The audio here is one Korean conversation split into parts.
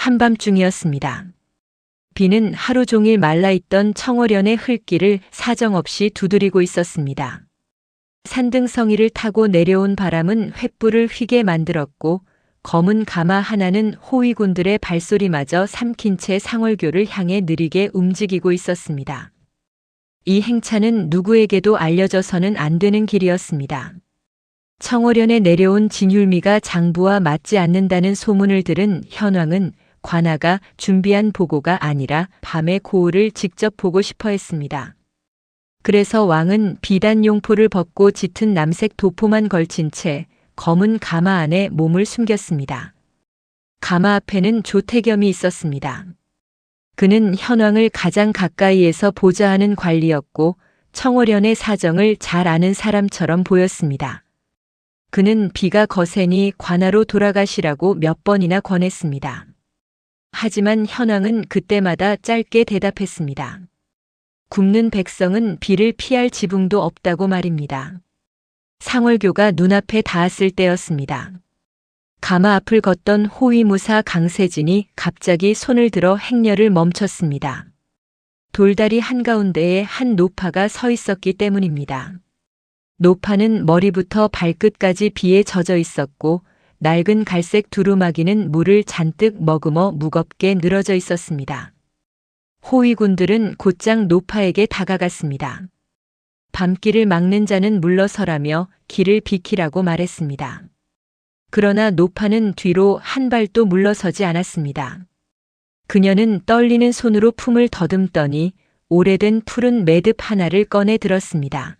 한밤중이었습니다. 비는 하루 종일 말라있던 청어련의 흙길을 사정없이 두드리고 있었습니다. 산등성이를 타고 내려온 바람은 횃불을 휘게 만들었고 검은 가마 하나는 호위군들의 발소리마저 삼킨 채 상월교를 향해 느리게 움직이고 있었습니다. 이 행차는 누구에게도 알려져서는 안 되는 길이었습니다. 청어련에 내려온 진율미가 장부와 맞지 않는다는 소문을 들은 현왕은 관아가 준비한 보고가 아니라 밤의 고을을 직접 보고 싶어 했습니다. 그래서 왕은 비단 용포를 벗고 짙은 남색 도포만 걸친 채 검은 가마 안에 몸을 숨겼습니다. 가마 앞에는 조태겸이 있었습니다. 그는 현왕을 가장 가까이에서 보좌하는 관리였고 청어련의 사정을 잘 아는 사람처럼 보였습니다. 그는 비가 거세니 관아로 돌아가시라고 몇 번이나 권했습니다. 하지만 현왕은 그때마다 짧게 대답했습니다. 굶는 백성은 비를 피할 지붕도 없다고 말입니다. 상월교가 눈앞에 닿았을 때였습니다. 가마 앞을 걷던 호위무사 강세진이 갑자기 손을 들어 행렬을 멈췄습니다. 돌다리 한가운데에 한 노파가 서 있었기 때문입니다. 노파는 머리부터 발끝까지 비에 젖어 있었고 낡은 갈색 두루마기는 물을 잔뜩 머금어 무겁게 늘어져 있었습니다. 호위군들은 곧장 노파에게 다가갔습니다. 밤길을 막는 자는 물러서라며 길을 비키라고 말했습니다. 그러나 노파는 뒤로 한 발도 물러서지 않았습니다. 그녀는 떨리는 손으로 품을 더듬더니 오래된 푸른 매듭 하나를 꺼내 들었습니다.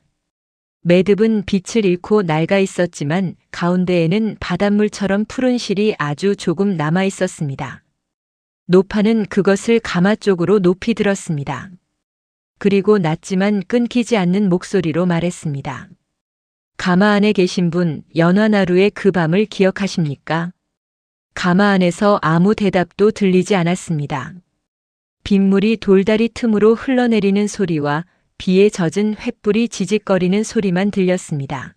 매듭은 빛을 잃고 낡아 있었지만 가운데에는 바닷물처럼 푸른 실이 아주 조금 남아 있었습니다. 노파는 그것을 가마 쪽으로 높이 들었습니다. 그리고 낮지만 끊기지 않는 목소리로 말했습니다. 가마 안에 계신 분, 연화나루의 그 밤을 기억하십니까? 가마 안에서 아무 대답도 들리지 않았습니다. 빗물이 돌다리 틈으로 흘러내리는 소리와 비에 젖은 횃불이 지직거리는 소리만 들렸습니다.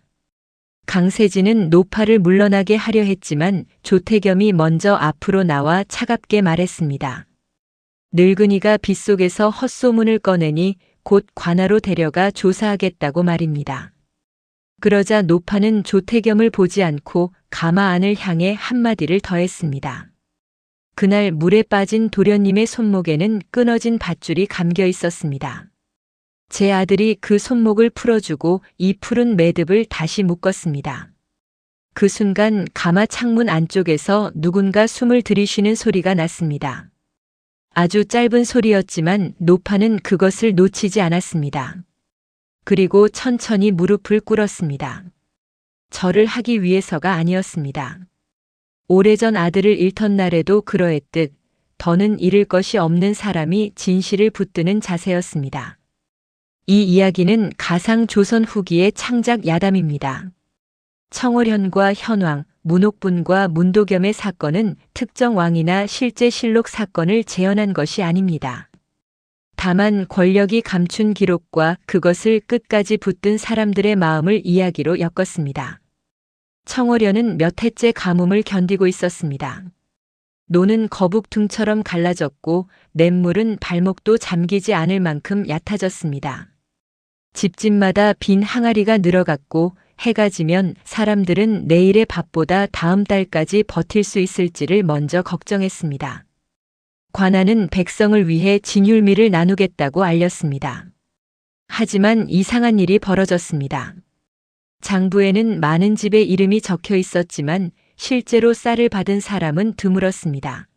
강세진은 노파를 물러나게 하려 했지만 조태겸이 먼저 앞으로 나와 차갑게 말했습니다. 늙은이가 빗속에서 헛소문을 꺼내니 곧 관아로 데려가 조사하겠다고 말입니다. 그러자 노파는 조태겸을 보지 않고 가마 안을 향해 한마디를 더했습니다. 그날 물에 빠진 도련님의 손목에는 끊어진 밧줄이 감겨 있었습니다. 제 아들이 그 손목을 풀어주고 이 푸른 매듭을 다시 묶었습니다. 그 순간 가마 창문 안쪽에서 누군가 숨을 들이쉬는 소리가 났습니다. 아주 짧은 소리였지만 노파는 그것을 놓치지 않았습니다. 그리고 천천히 무릎을 꿇었습니다. 절을 하기 위해서가 아니었습니다. 오래전 아들을 잃던 날에도 그러했듯 더는 잃을 것이 없는 사람이 진실을 붙드는 자세였습니다. 이 이야기는 가상 조선 후기의 창작 야담입니다. 청어련과 현왕, 문옥분과 문도겸의 사건은 특정 왕이나 실제 실록 사건을 재현한 것이 아닙니다. 다만 권력이 감춘 기록과 그것을 끝까지 붙든 사람들의 마음을 이야기로 엮었습니다. 청어련은 몇 해째 가뭄을 견디고 있었습니다. 노는 거북등처럼 갈라졌고 냇물은 발목도 잠기지 않을 만큼 얕아졌습니다. 집집마다 빈 항아리가 늘어갔고 해가 지면 사람들은 내일의 밥보다 다음 달까지 버틸 수 있을지를 먼저 걱정했습니다. 관아는 백성을 위해 진율미를 나누겠다고 알렸습니다. 하지만 이상한 일이 벌어졌습니다. 장부에는 많은 집의 이름이 적혀 있었지만 실제로 쌀을 받은 사람은 드물었습니다.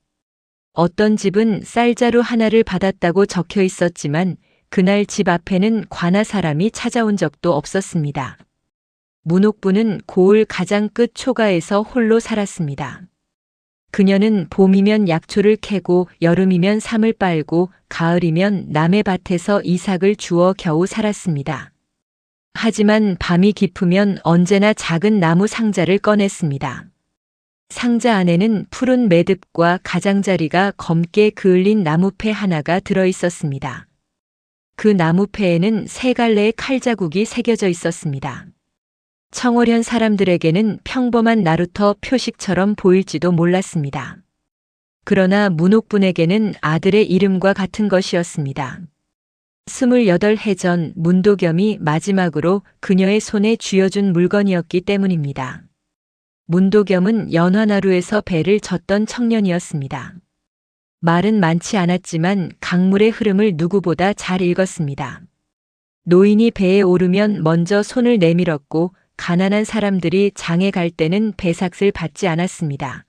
어떤 집은 쌀자루 하나를 받았다고 적혀 있었지만 그날 집 앞에는 관아 사람이 찾아온 적도 없었습니다. 문옥부는 고을 가장 끝 초가에서 홀로 살았습니다. 그녀는 봄이면 약초를 캐고 여름이면 삼을 빨고 가을이면 남의 밭에서 이삭을 주워 겨우 살았습니다. 하지만 밤이 깊으면 언제나 작은 나무 상자를 꺼냈습니다. 상자 안에는 푸른 매듭과 가장자리가 검게 그을린 나무패 하나가 들어 있었습니다. 그 나무패에는 세 갈래의 칼자국이 새겨져 있었습니다. 청어련 사람들에게는 평범한 나루터 표식처럼 보일지도 몰랐습니다. 그러나 문옥분에게는 아들의 이름과 같은 것이었습니다. 28해 전 문도겸이 마지막으로 그녀의 손에 쥐어준 물건이었기 때문입니다. 문도겸은 연화나루에서 배를 젓던 청년이었습니다. 말은 많지 않았지만 강물의 흐름을 누구보다 잘 읽었습니다. 노인이 배에 오르면 먼저 손을 내밀었고 가난한 사람들이 장에 갈 때는 배삭을 받지 않았습니다.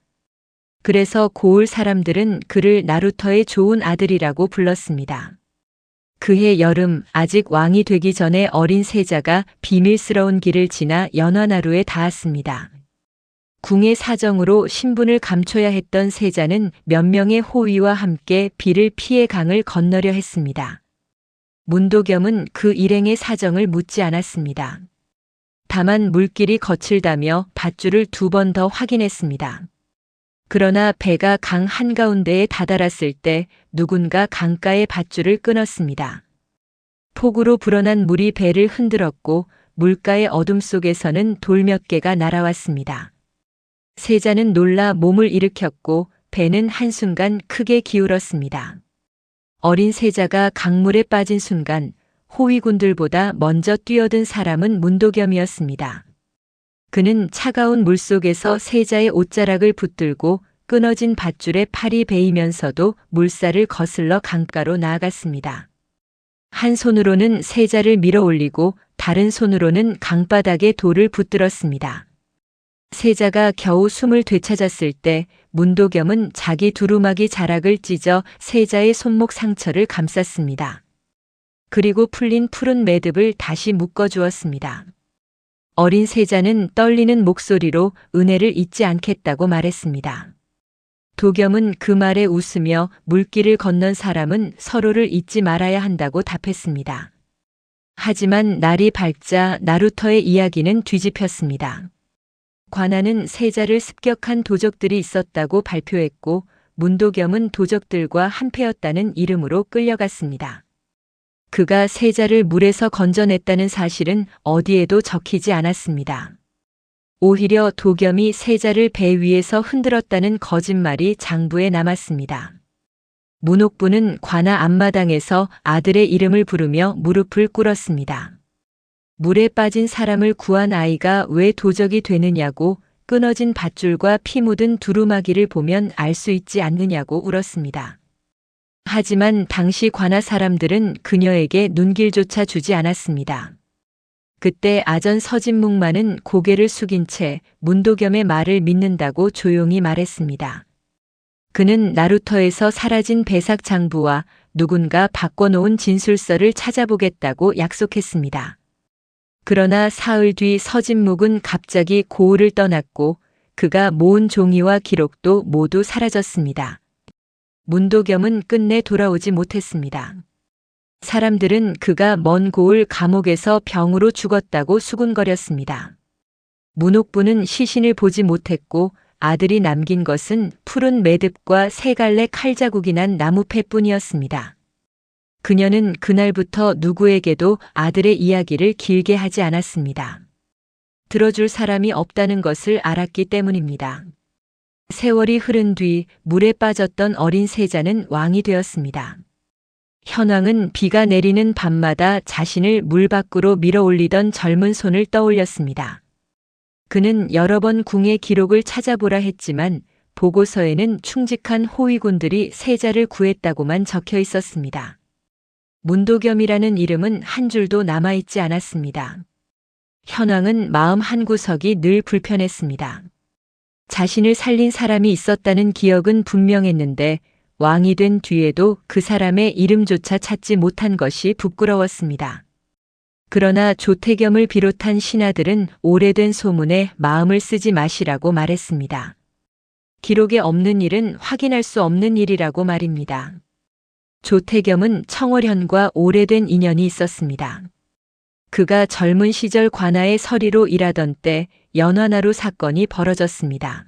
그래서 고을 사람들은 그를 나루터의 좋은 아들이라고 불렀습니다. 그해 여름 아직 왕이 되기 전에 어린 세자가 비밀스러운 길을 지나 연화나루에 닿았습니다. 궁의 사정으로 신분을 감춰야 했던 세자는 몇 명의 호위와 함께 비를 피해 강을 건너려 했습니다. 문도겸은 그 일행의 사정을 묻지 않았습니다. 다만 물길이 거칠다며 밧줄을 2번 더 확인했습니다. 그러나 배가 강 한가운데에 다다랐을 때 누군가 강가의 밧줄을 끊었습니다. 폭우로 불어난 물이 배를 흔들었고 물가의 어둠 속에서는 돌 몇 개가 날아왔습니다. 세자는 놀라 몸을 일으켰고 배는 한순간 크게 기울었습니다. 어린 세자가 강물에 빠진 순간 호위군들보다 먼저 뛰어든 사람은 문도겸이었습니다. 그는 차가운 물속에서 세자의 옷자락을 붙들고 끊어진 밧줄에 팔이 베이면서도 물살을 거슬러 강가로 나아갔습니다. 한 손으로는 세자를 밀어 올리고 다른 손으로는 강바닥에 돌을 붙들었습니다. 세자가 겨우 숨을 되찾았을 때 문도겸은 자기 두루마기 자락을 찢어 세자의 손목 상처를 감쌌습니다. 그리고 풀린 푸른 매듭을 다시 묶어주었습니다. 어린 세자는 떨리는 목소리로 은혜를 잊지 않겠다고 말했습니다. 도겸은 그 말에 웃으며 물길을 건넌 사람은 서로를 잊지 말아야 한다고 답했습니다. 하지만 날이 밝자 나루터의 이야기는 뒤집혔습니다. 관아는 세자를 습격한 도적들이 있었다고 발표했고 문도겸은 도적들과 한패였다는 이름으로 끌려갔습니다. 그가 세자를 물에서 건져냈다는 사실은 어디에도 적히지 않았습니다. 오히려 도겸이 세자를 배 위에서 흔들었다는 거짓말이 장부에 남았습니다. 문옥부는 관아 앞마당에서 아들의 이름을 부르며 무릎을 꿇었습니다. 물에 빠진 사람을 구한 아이가 왜 도적이 되느냐고 끊어진 밧줄과 피 묻은 두루마기를 보면 알 수 있지 않느냐고 울었습니다. 하지만 당시 관아 사람들은 그녀에게 눈길조차 주지 않았습니다. 그때 아전 서진묵만은 고개를 숙인 채 문도겸의 말을 믿는다고 조용히 말했습니다. 그는 나루터에서 사라진 배삭 장부와 누군가 바꿔놓은 진술서를 찾아보겠다고 약속했습니다. 그러나 사흘 뒤 서진묵은 갑자기 고을을 떠났고 그가 모은 종이와 기록도 모두 사라졌습니다. 문도겸은 끝내 돌아오지 못했습니다. 사람들은 그가 먼 고을 감옥에서 병으로 죽었다고 수군거렸습니다. 문옥부는 시신을 보지 못했고 아들이 남긴 것은 푸른 매듭과 3갈래 칼자국이 난 나무패뿐이었습니다. 그녀는 그날부터 누구에게도 아들의 이야기를 길게 하지 않았습니다. 들어줄 사람이 없다는 것을 알았기 때문입니다. 세월이 흐른 뒤 물에 빠졌던 어린 세자는 왕이 되었습니다. 현왕은 비가 내리는 밤마다 자신을 물 밖으로 밀어 올리던 젊은 손을 떠올렸습니다. 그는 여러 번 궁의 기록을 찾아보라 했지만 보고서에는 충직한 호위군들이 세자를 구했다고만 적혀 있었습니다. 문도겸이라는 이름은 한 줄도 남아있지 않았습니다. 현왕은 마음 한구석이 늘 불편했습니다. 자신을 살린 사람이 있었다는 기억은 분명했는데 왕이 된 뒤에도 그 사람의 이름조차 찾지 못한 것이 부끄러웠습니다. 그러나 조태겸을 비롯한 신하들은 오래된 소문에 마음을 쓰지 마시라고 말했습니다. 기록에 없는 일은 확인할 수 없는 일이라고 말입니다. 조태겸은 청월현과 오래된 인연이 있었습니다. 그가 젊은 시절 관아의 서리로 일하던 때 연화나루 사건이 벌어졌습니다.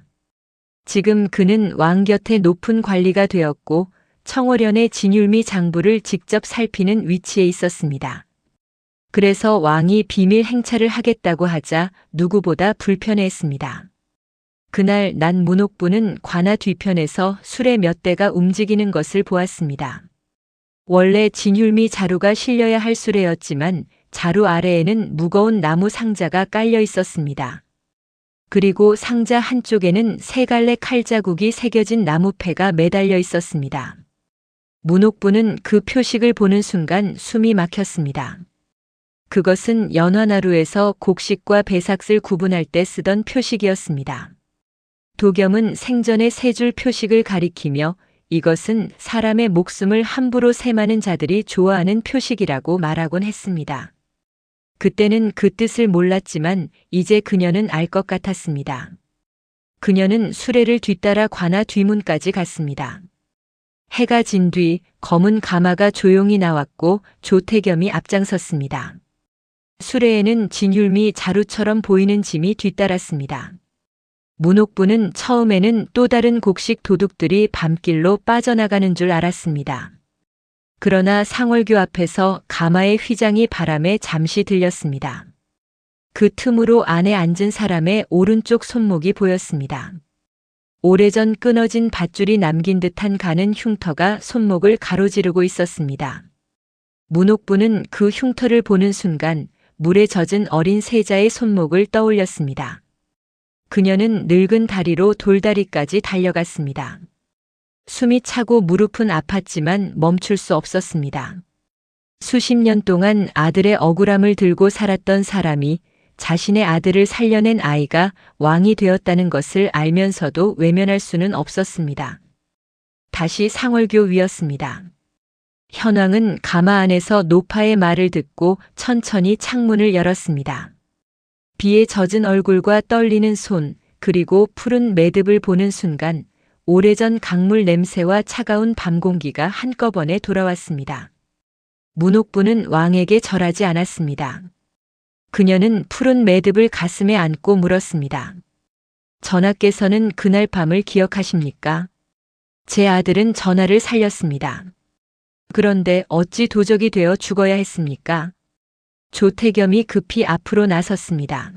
지금 그는 왕 곁에 높은 관리가 되었고 청월현의 진율미 장부를 직접 살피는 위치에 있었습니다. 그래서 왕이 비밀 행차를 하겠다고 하자 누구보다 불편해했습니다. 그날 낮 문옥부는 관아 뒤편에서 수레 몇 대가 움직이는 것을 보았습니다. 원래 진율미 자루가 실려야 할 수레였지만 자루 아래에는 무거운 나무 상자가 깔려 있었습니다. 그리고 상자 한쪽에는 세 갈래 칼자국이 새겨진 나무패가 매달려 있었습니다. 문옥부는 그 표식을 보는 순간 숨이 막혔습니다. 그것은 연화나루에서 곡식과 배삭을 구분할 때 쓰던 표식이었습니다. 도겸은 생전에 세 줄 표식을 가리키며 이것은 사람의 목숨을 함부로 셈하는 자들이 좋아하는 표식이라고 말하곤 했습니다. 그때는 그 뜻을 몰랐지만 이제 그녀는 알 것 같았습니다. 그녀는 수레를 뒤따라 관아 뒤문까지 갔습니다. 해가 진 뒤 검은 가마가 조용히 나왔고 조태겸이 앞장섰습니다. 수레에는 진율미 자루처럼 보이는 짐이 뒤따랐습니다. 문옥부는 처음에는 또 다른 곡식 도둑들이 밤길로 빠져나가는 줄 알았습니다. 그러나 상월교 앞에서 가마의 휘장이 바람에 잠시 들렸습니다. 그 틈으로 안에 앉은 사람의 오른쪽 손목이 보였습니다. 오래전 끊어진 밧줄이 남긴 듯한 가는 흉터가 손목을 가로지르고 있었습니다. 문옥부는 그 흉터를 보는 순간 물에 젖은 어린 세자의 손목을 떠올렸습니다. 그녀는 늙은 다리로 돌다리까지 달려갔습니다. 숨이 차고 무릎은 아팠지만 멈출 수 없었습니다. 수십 년 동안 아들의 억울함을 들고 살았던 사람이 자신의 아들을 살려낸 아이가 왕이 되었다는 것을 알면서도 외면할 수는 없었습니다. 다시 상월교 위였습니다. 현왕은 가마 안에서 노파의 말을 듣고 천천히 창문을 열었습니다. 비에 젖은 얼굴과 떨리는 손, 그리고 푸른 매듭을 보는 순간 오래전 강물 냄새와 차가운 밤 공기가 한꺼번에 돌아왔습니다. 문옥부는 왕에게 절하지 않았습니다. 그녀는 푸른 매듭을 가슴에 안고 물었습니다. 전하께서는 그날 밤을 기억하십니까? 제 아들은 전하를 살렸습니다. 그런데 어찌 도적이 되어 죽어야 했습니까? 조태겸이 급히 앞으로 나섰습니다.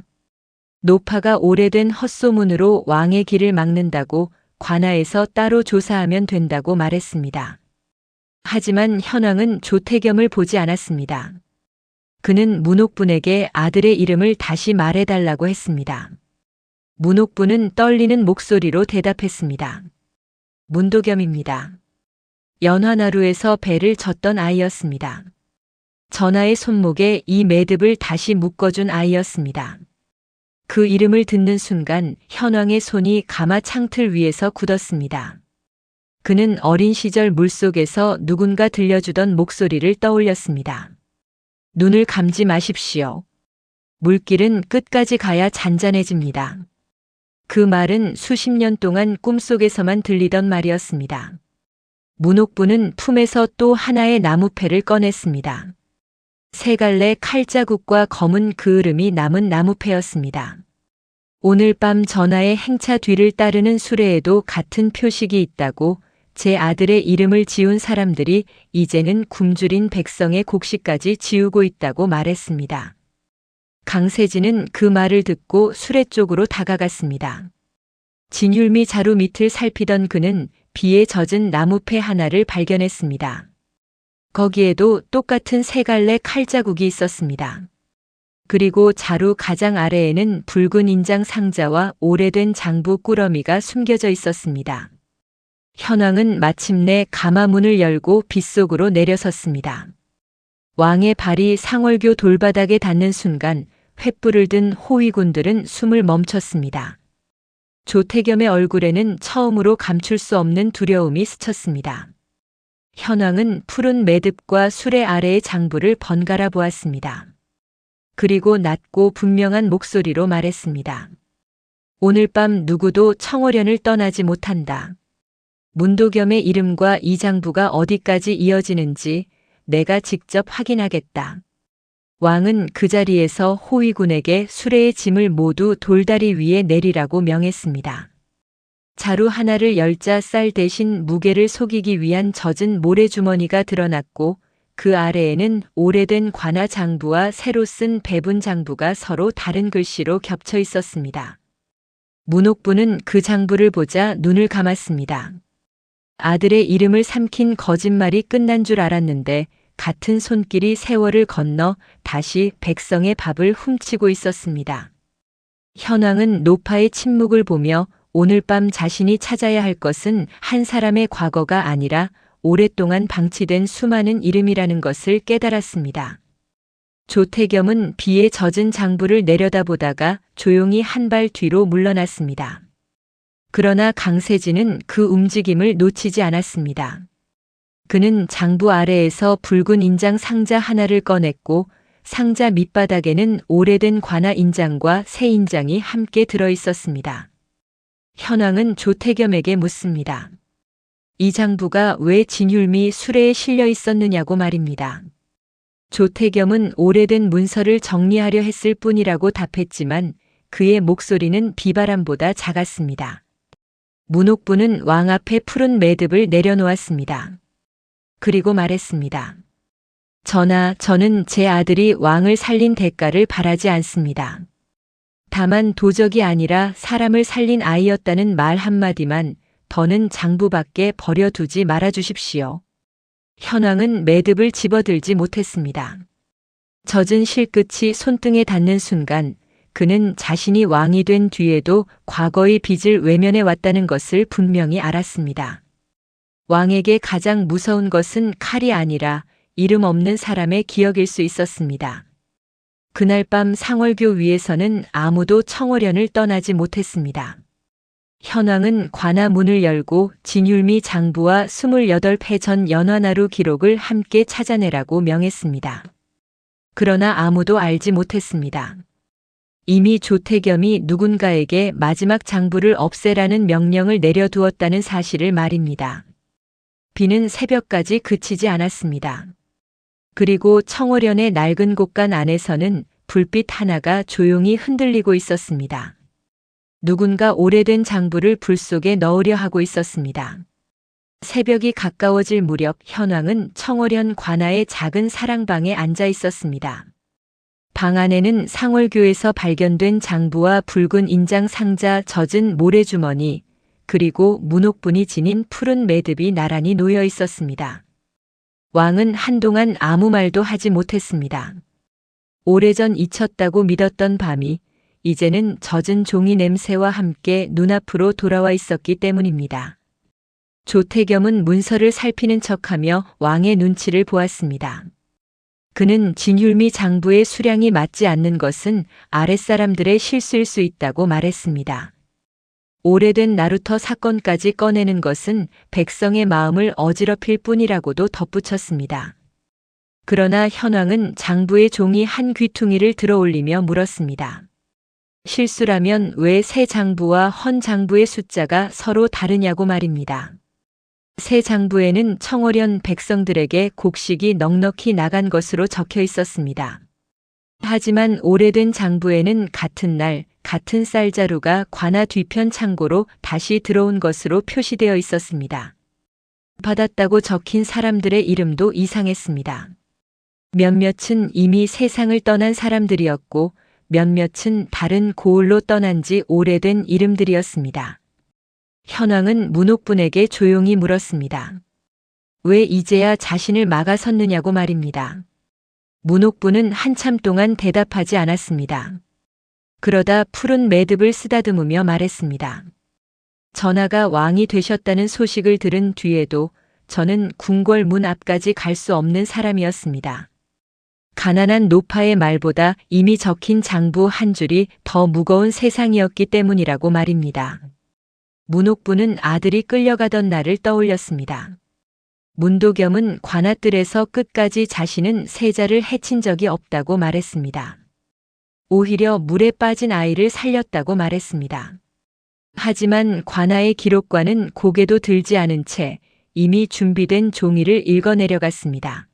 노파가 오래된 헛소문으로 왕의 길을 막는다고 관아에서 따로 조사하면 된다고 말했습니다. 하지만 현왕은 조태겸을 보지 않았습니다. 그는 문옥분에게 아들의 이름을 다시 말해달라고 했습니다. 문옥분은 떨리는 목소리로 대답했습니다. 문도겸입니다. 연화나루에서 배를 졌던 아이였습니다. 전하의 손목에 이 매듭을 다시 묶어준 아이였습니다. 그 이름을 듣는 순간 현왕의 손이 가마 창틀 위에서 굳었습니다. 그는 어린 시절 물속에서 누군가 들려주던 목소리를 떠올렸습니다. 눈을 감지 마십시오. 물길은 끝까지 가야 잔잔해집니다. 그 말은 수십 년 동안 꿈속에서만 들리던 말이었습니다. 문옥부는 품에서 또 하나의 나무패를 꺼냈습니다. 세 갈래 칼자국과 검은 그을음이 남은 나무패였습니다. 오늘 밤 전하의 행차 뒤를 따르는 수레에도 같은 표식이 있다고 제 아들의 이름을 지운 사람들이 이제는 굶주린 백성의 곡식까지 지우고 있다고 말했습니다. 강세진은 그 말을 듣고 수레 쪽으로 다가갔습니다. 진율미 자루 밑을 살피던 그는 비에 젖은 나무패 하나를 발견했습니다. 거기에도 똑같은 세 갈래 칼자국이 있었습니다. 그리고 자루 가장 아래에는 붉은 인장 상자와 오래된 장부 꾸러미가 숨겨져 있었습니다. 현왕은 마침내 가마문을 열고 빗속으로 내려섰습니다. 왕의 발이 상월교 돌바닥에 닿는 순간 횃불을 든 호위군들은 숨을 멈췄습니다. 조태겸의 얼굴에는 처음으로 감출 수 없는 두려움이 스쳤습니다. 현왕은 푸른 매듭과 수레 아래의 장부를 번갈아 보았습니다. 그리고 낮고 분명한 목소리로 말했습니다. 오늘 밤 누구도 청월현을 떠나지 못한다. 문도겸의 이름과 이 장부가 어디까지 이어지는지 내가 직접 확인하겠다. 왕은 그 자리에서 호위군에게 수레의 짐을 모두 돌다리 위에 내리라고 명했습니다. 자루 하나를 열자 쌀 대신 무게를 속이기 위한 젖은 모래주머니가 드러났고 그 아래에는 오래된 관아 장부와 새로 쓴 배분 장부가 서로 다른 글씨로 겹쳐 있었습니다. 문옥부는 그 장부를 보자 눈을 감았습니다. 아들의 이름을 삼킨 거짓말이 끝난 줄 알았는데 같은 손길이 세월을 건너 다시 백성의 밥을 훔치고 있었습니다. 현왕은 노파의 침묵을 보며 오늘 밤 자신이 찾아야 할 것은 한 사람의 과거가 아니라 오랫동안 방치된 수많은 이름이라는 것을 깨달았습니다. 조태겸은 비에 젖은 장부를 내려다보다가 조용히 한 발 뒤로 물러났습니다. 그러나 강세진은 그 움직임을 놓치지 않았습니다. 그는 장부 아래에서 붉은 인장 상자 하나를 꺼냈고 상자 밑바닥에는 오래된 관아 인장과 새 인장이 함께 들어 있었습니다. 현왕은 조태겸에게 묻습니다. 이 장부가 왜 진율미 수레에 실려 있었느냐고 말입니다. 조태겸은 오래된 문서를 정리하려 했을 뿐이라고 답했지만 그의 목소리는 비바람보다 작았습니다. 문옥부는 왕 앞에 푸른 매듭을 내려놓았습니다. 그리고 말했습니다. 전하, 저는 제 아들이 왕을 살린 대가를 바라지 않습니다. 다만 도적이 아니라 사람을 살린 아이였다는 말 한마디만 더는 장부밖에 버려두지 말아주십시오. 현왕은 매듭을 집어들지 못했습니다. 젖은 실끝이 손등에 닿는 순간 그는 자신이 왕이 된 뒤에도 과거의 빚을 외면해 왔다는 것을 분명히 알았습니다. 왕에게 가장 무서운 것은 칼이 아니라 이름 없는 사람의 기억일 수 있었습니다. 그날 밤 상월교 위에서는 아무도 청월현을 떠나지 못했습니다. 현왕은 관아 문을 열고 진율미 장부와 28패 전 연화나루 기록을 함께 찾아내라고 명했습니다. 그러나 아무도 알지 못했습니다. 이미 조태겸이 누군가에게 마지막 장부를 없애라는 명령을 내려두었다는 사실을 말입니다. 비는 새벽까지 그치지 않았습니다. 그리고 청월현의 낡은 곳간 안에서는 불빛 하나가 조용히 흔들리고 있었습니다. 누군가 오래된 장부를 불 속에 넣으려 하고 있었습니다. 새벽이 가까워질 무렵 현왕은 청월현 관아의 작은 사랑방에 앉아 있었습니다. 방 안에는 상월교에서 발견된 장부와 붉은 인장 상자, 젖은 모래주머니, 그리고 문옥분이 지닌 푸른 매듭이 나란히 놓여 있었습니다. 왕은 한동안 아무 말도 하지 못했습니다. 오래전 잊혔다고 믿었던 밤이 이제는 젖은 종이 냄새와 함께 눈앞으로 돌아와 있었기 때문입니다. 조태겸은 문서를 살피는 척하며 왕의 눈치를 보았습니다. 그는 진율미 장부의 수량이 맞지 않는 것은 아랫사람들의 실수일 수 있다고 말했습니다. 오래된 나루터 사건까지 꺼내는 것은 백성의 마음을 어지럽힐 뿐이라고도 덧붙였습니다. 그러나 현왕은 장부의 종이 한 귀퉁이를 들어올리며 물었습니다. 실수라면 왜 새 장부와 헌 장부의 숫자가 서로 다르냐고 말입니다. 새 장부에는 청월현 백성들에게 곡식이 넉넉히 나간 것으로 적혀 있었습니다. 하지만 오래된 장부에는 같은 날, 같은 쌀자루가 관아 뒤편 창고로 다시 들어온 것으로 표시되어 있었습니다. 받았다고 적힌 사람들의 이름도 이상했습니다. 몇몇은 이미 세상을 떠난 사람들이었고 몇몇은 다른 고을로 떠난 지 오래된 이름들이었습니다. 현왕은 문옥분에게 조용히 물었습니다. 왜 이제야 자신을 막아섰느냐고 말입니다. 문옥분은 한참 동안 대답하지 않았습니다. 그러다 푸른 매듭을 쓰다듬으며 말했습니다. 전하가 왕이 되셨다는 소식을 들은 뒤에도 저는 궁궐 문 앞까지 갈 수 없는 사람이었습니다. 가난한 노파의 말보다 이미 적힌 장부 한 줄이 더 무거운 세상이었기 때문이라고 말입니다. 문옥분은 아들이 끌려가던 날을 떠올렸습니다. 문도겸은 관아뜰에서 끝까지 자신은 세자를 해친 적이 없다고 말했습니다. 오히려 물에 빠진 아이를 살렸다고 말했습니다. 하지만 관아의 기록과는 고개도 들지 않은 채 이미 준비된 종이를 읽어내려갔습니다.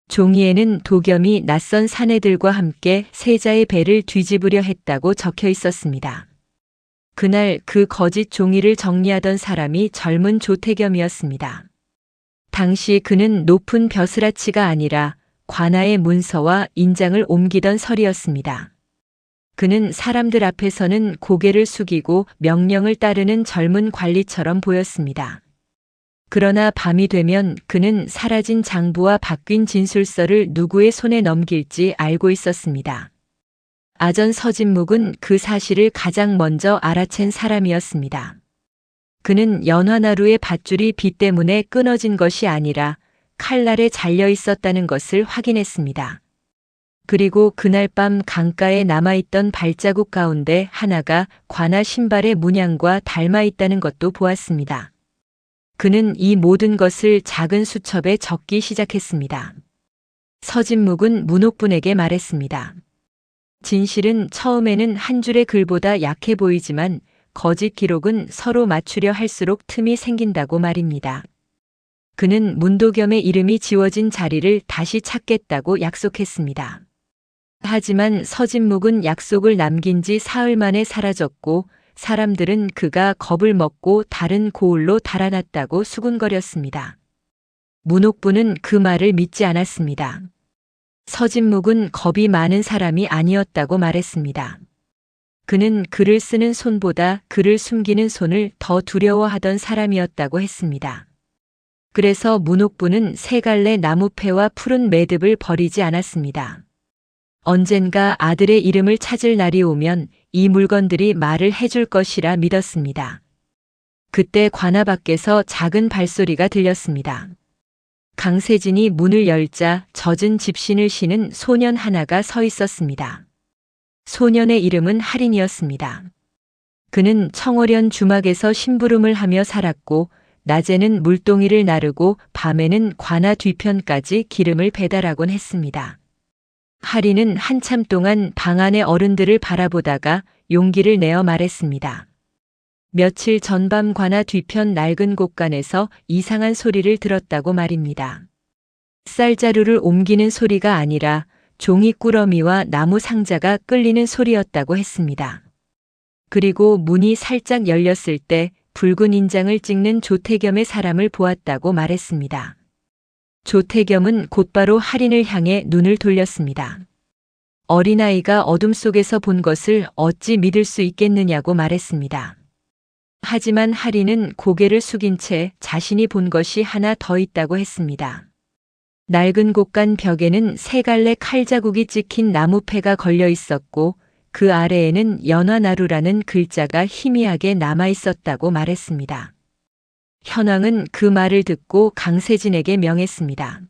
종이에는 도겸이 낯선 사내들과 함께 세자의 배를 뒤집으려 했다고 적혀 있었습니다. 그날 그 거짓 종이를 정리하던 사람이 젊은 조태겸이었습니다. 당시 그는 높은 벼슬아치가 아니라 관아의 문서와 인장을 옮기던 설이었습니다. 그는 사람들 앞에서는 고개를 숙이고 명령을 따르는 젊은 관리처럼 보였습니다. 그러나 밤이 되면 그는 사라진 장부와 바뀐 진술서를 누구의 손에 넘길지 알고 있었습니다. 아전 서진묵은 그 사실을 가장 먼저 알아챈 사람이었습니다. 그는 연화나루의 밧줄이 비 때문에 끊어진 것이 아니라 칼날에 잘려 있었다는 것을 확인했습니다. 그리고 그날 밤 강가에 남아있던 발자국 가운데 하나가 관아 신발의 문양과 닮아 있다는 것도 보았습니다. 그는 이 모든 것을 작은 수첩에 적기 시작했습니다. 서진묵은 문옥분에게 말했습니다. 진실은 처음에는 한 줄의 글보다 약해 보이지만 거짓 기록은 서로 맞추려 할수록 틈이 생긴다고 말입니다. 그는 문도겸의 이름이 지워진 자리를 다시 찾겠다고 약속했습니다. 하지만 서진묵은 약속을 남긴 지 사흘 만에 사라졌고 사람들은 그가 겁을 먹고 다른 고을로 달아났다고 수군거렸습니다. 문옥부는 그 말을 믿지 않았습니다. 서진묵은 겁이 많은 사람이 아니었다고 말했습니다. 그는 글을 쓰는 손보다 글을 숨기는 손을 더 두려워하던 사람이었다고 했습니다. 그래서 문옥부는 세 갈래 나무패와 푸른 매듭을 버리지 않았습니다. 언젠가 아들의 이름을 찾을 날이 오면 이 물건들이 말을 해줄 것이라 믿었습니다. 그때 관아 밖에서 작은 발소리가 들렸습니다. 강세진이 문을 열자 젖은 집신을 신은 소년 하나가 서 있었습니다. 소년의 이름은 할인이었습니다. 그는 청어련 주막에서 심부름을 하며 살았고 낮에는 물동이를 나르고 밤에는 관아 뒤편까지 기름을 배달하곤 했습니다. 할인은 한참 동안 방 안의 어른들을 바라보다가 용기를 내어 말했습니다. 며칠 전밤 관아 뒤편 낡은 곳간에서 이상한 소리를 들었다고 말입니다. 쌀자루를 옮기는 소리가 아니라 종이 꾸러미와 나무 상자가 끌리는 소리였다고 했습니다. 그리고 문이 살짝 열렸을 때 붉은 인장을 찍는 조태겸의 사람을 보았다고 말했습니다. 조태겸은 곧바로 할인을 향해 눈을 돌렸습니다. 어린아이가 어둠 속에서 본 것을 어찌 믿을 수 있겠느냐고 말했습니다. 하지만 할인은 고개를 숙인 채 자신이 본 것이 하나 더 있다고 했습니다. 낡은 곳간 벽에는 세 갈래 칼자국이 찍힌 나무패가 걸려 있었고 그 아래에는 연화나루라는 글자가 희미하게 남아 있었다고 말했습니다. 현왕은 그 말을 듣고 강세진에게 명했습니다.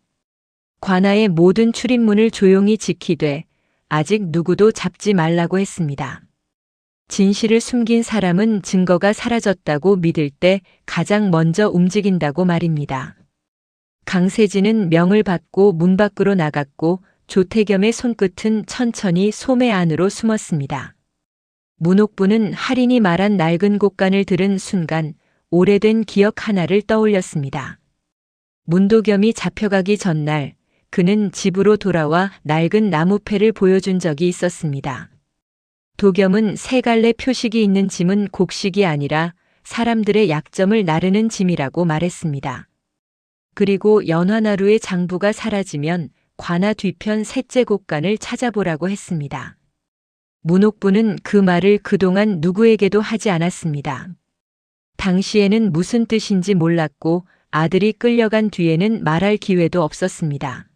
관아의 모든 출입문을 조용히 지키되 아직 누구도 잡지 말라고 했습니다. 진실을 숨긴 사람은 증거가 사라졌다고 믿을 때 가장 먼저 움직인다고 말입니다. 강세진은 명을 받고 문 밖으로 나갔고 조태겸의 손끝은 천천히 소매 안으로 숨었습니다. 문옥부는 할인이 말한 낡은 곳간을 들은 순간 오래된 기억 하나를 떠올렸습니다. 문도겸이 잡혀가기 전날 그는 집으로 돌아와 낡은 나무패를 보여준 적이 있었습니다. 도겸은 세 갈래 표식이 있는 짐은 곡식이 아니라 사람들의 약점을 나르는 짐이라고 말했습니다. 그리고 연화나루의 장부가 사라지면 관아 뒤편 셋째 곳간을 찾아보라고 했습니다. 문옥부는 그 말을 그동안 누구에게도 하지 않았습니다. 당시에는 무슨 뜻인지 몰랐고 아들이 끌려간 뒤에는 말할 기회도 없었습니다.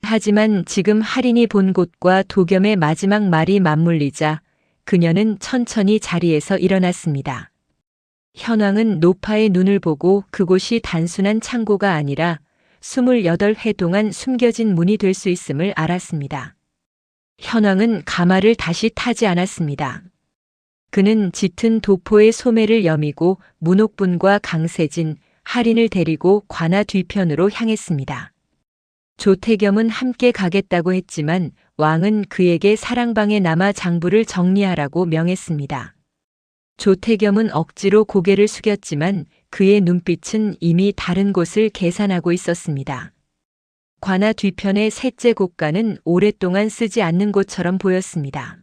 하지만 지금 할인이 본 곳과 도겸의 마지막 말이 맞물리자 그녀는 천천히 자리에서 일어났습니다. 현왕은 노파의 눈을 보고 그곳이 단순한 창고가 아니라 28회 동안 숨겨진 문이 될 수 있음을 알았습니다. 현왕은 가마를 다시 타지 않았습니다. 그는 짙은 도포의 소매를 여미고 문옥분과 강세진, 할인을 데리고 관아 뒤편으로 향했습니다. 조태겸은 함께 가겠다고 했지만 왕은 그에게 사랑방에 남아 장부를 정리하라고 명했습니다. 조태겸은 억지로 고개를 숙였지만 그의 눈빛은 이미 다른 곳을 계산하고 있었습니다. 관아 뒤편의 셋째 곳간은 오랫동안 쓰지 않는 곳처럼 보였습니다.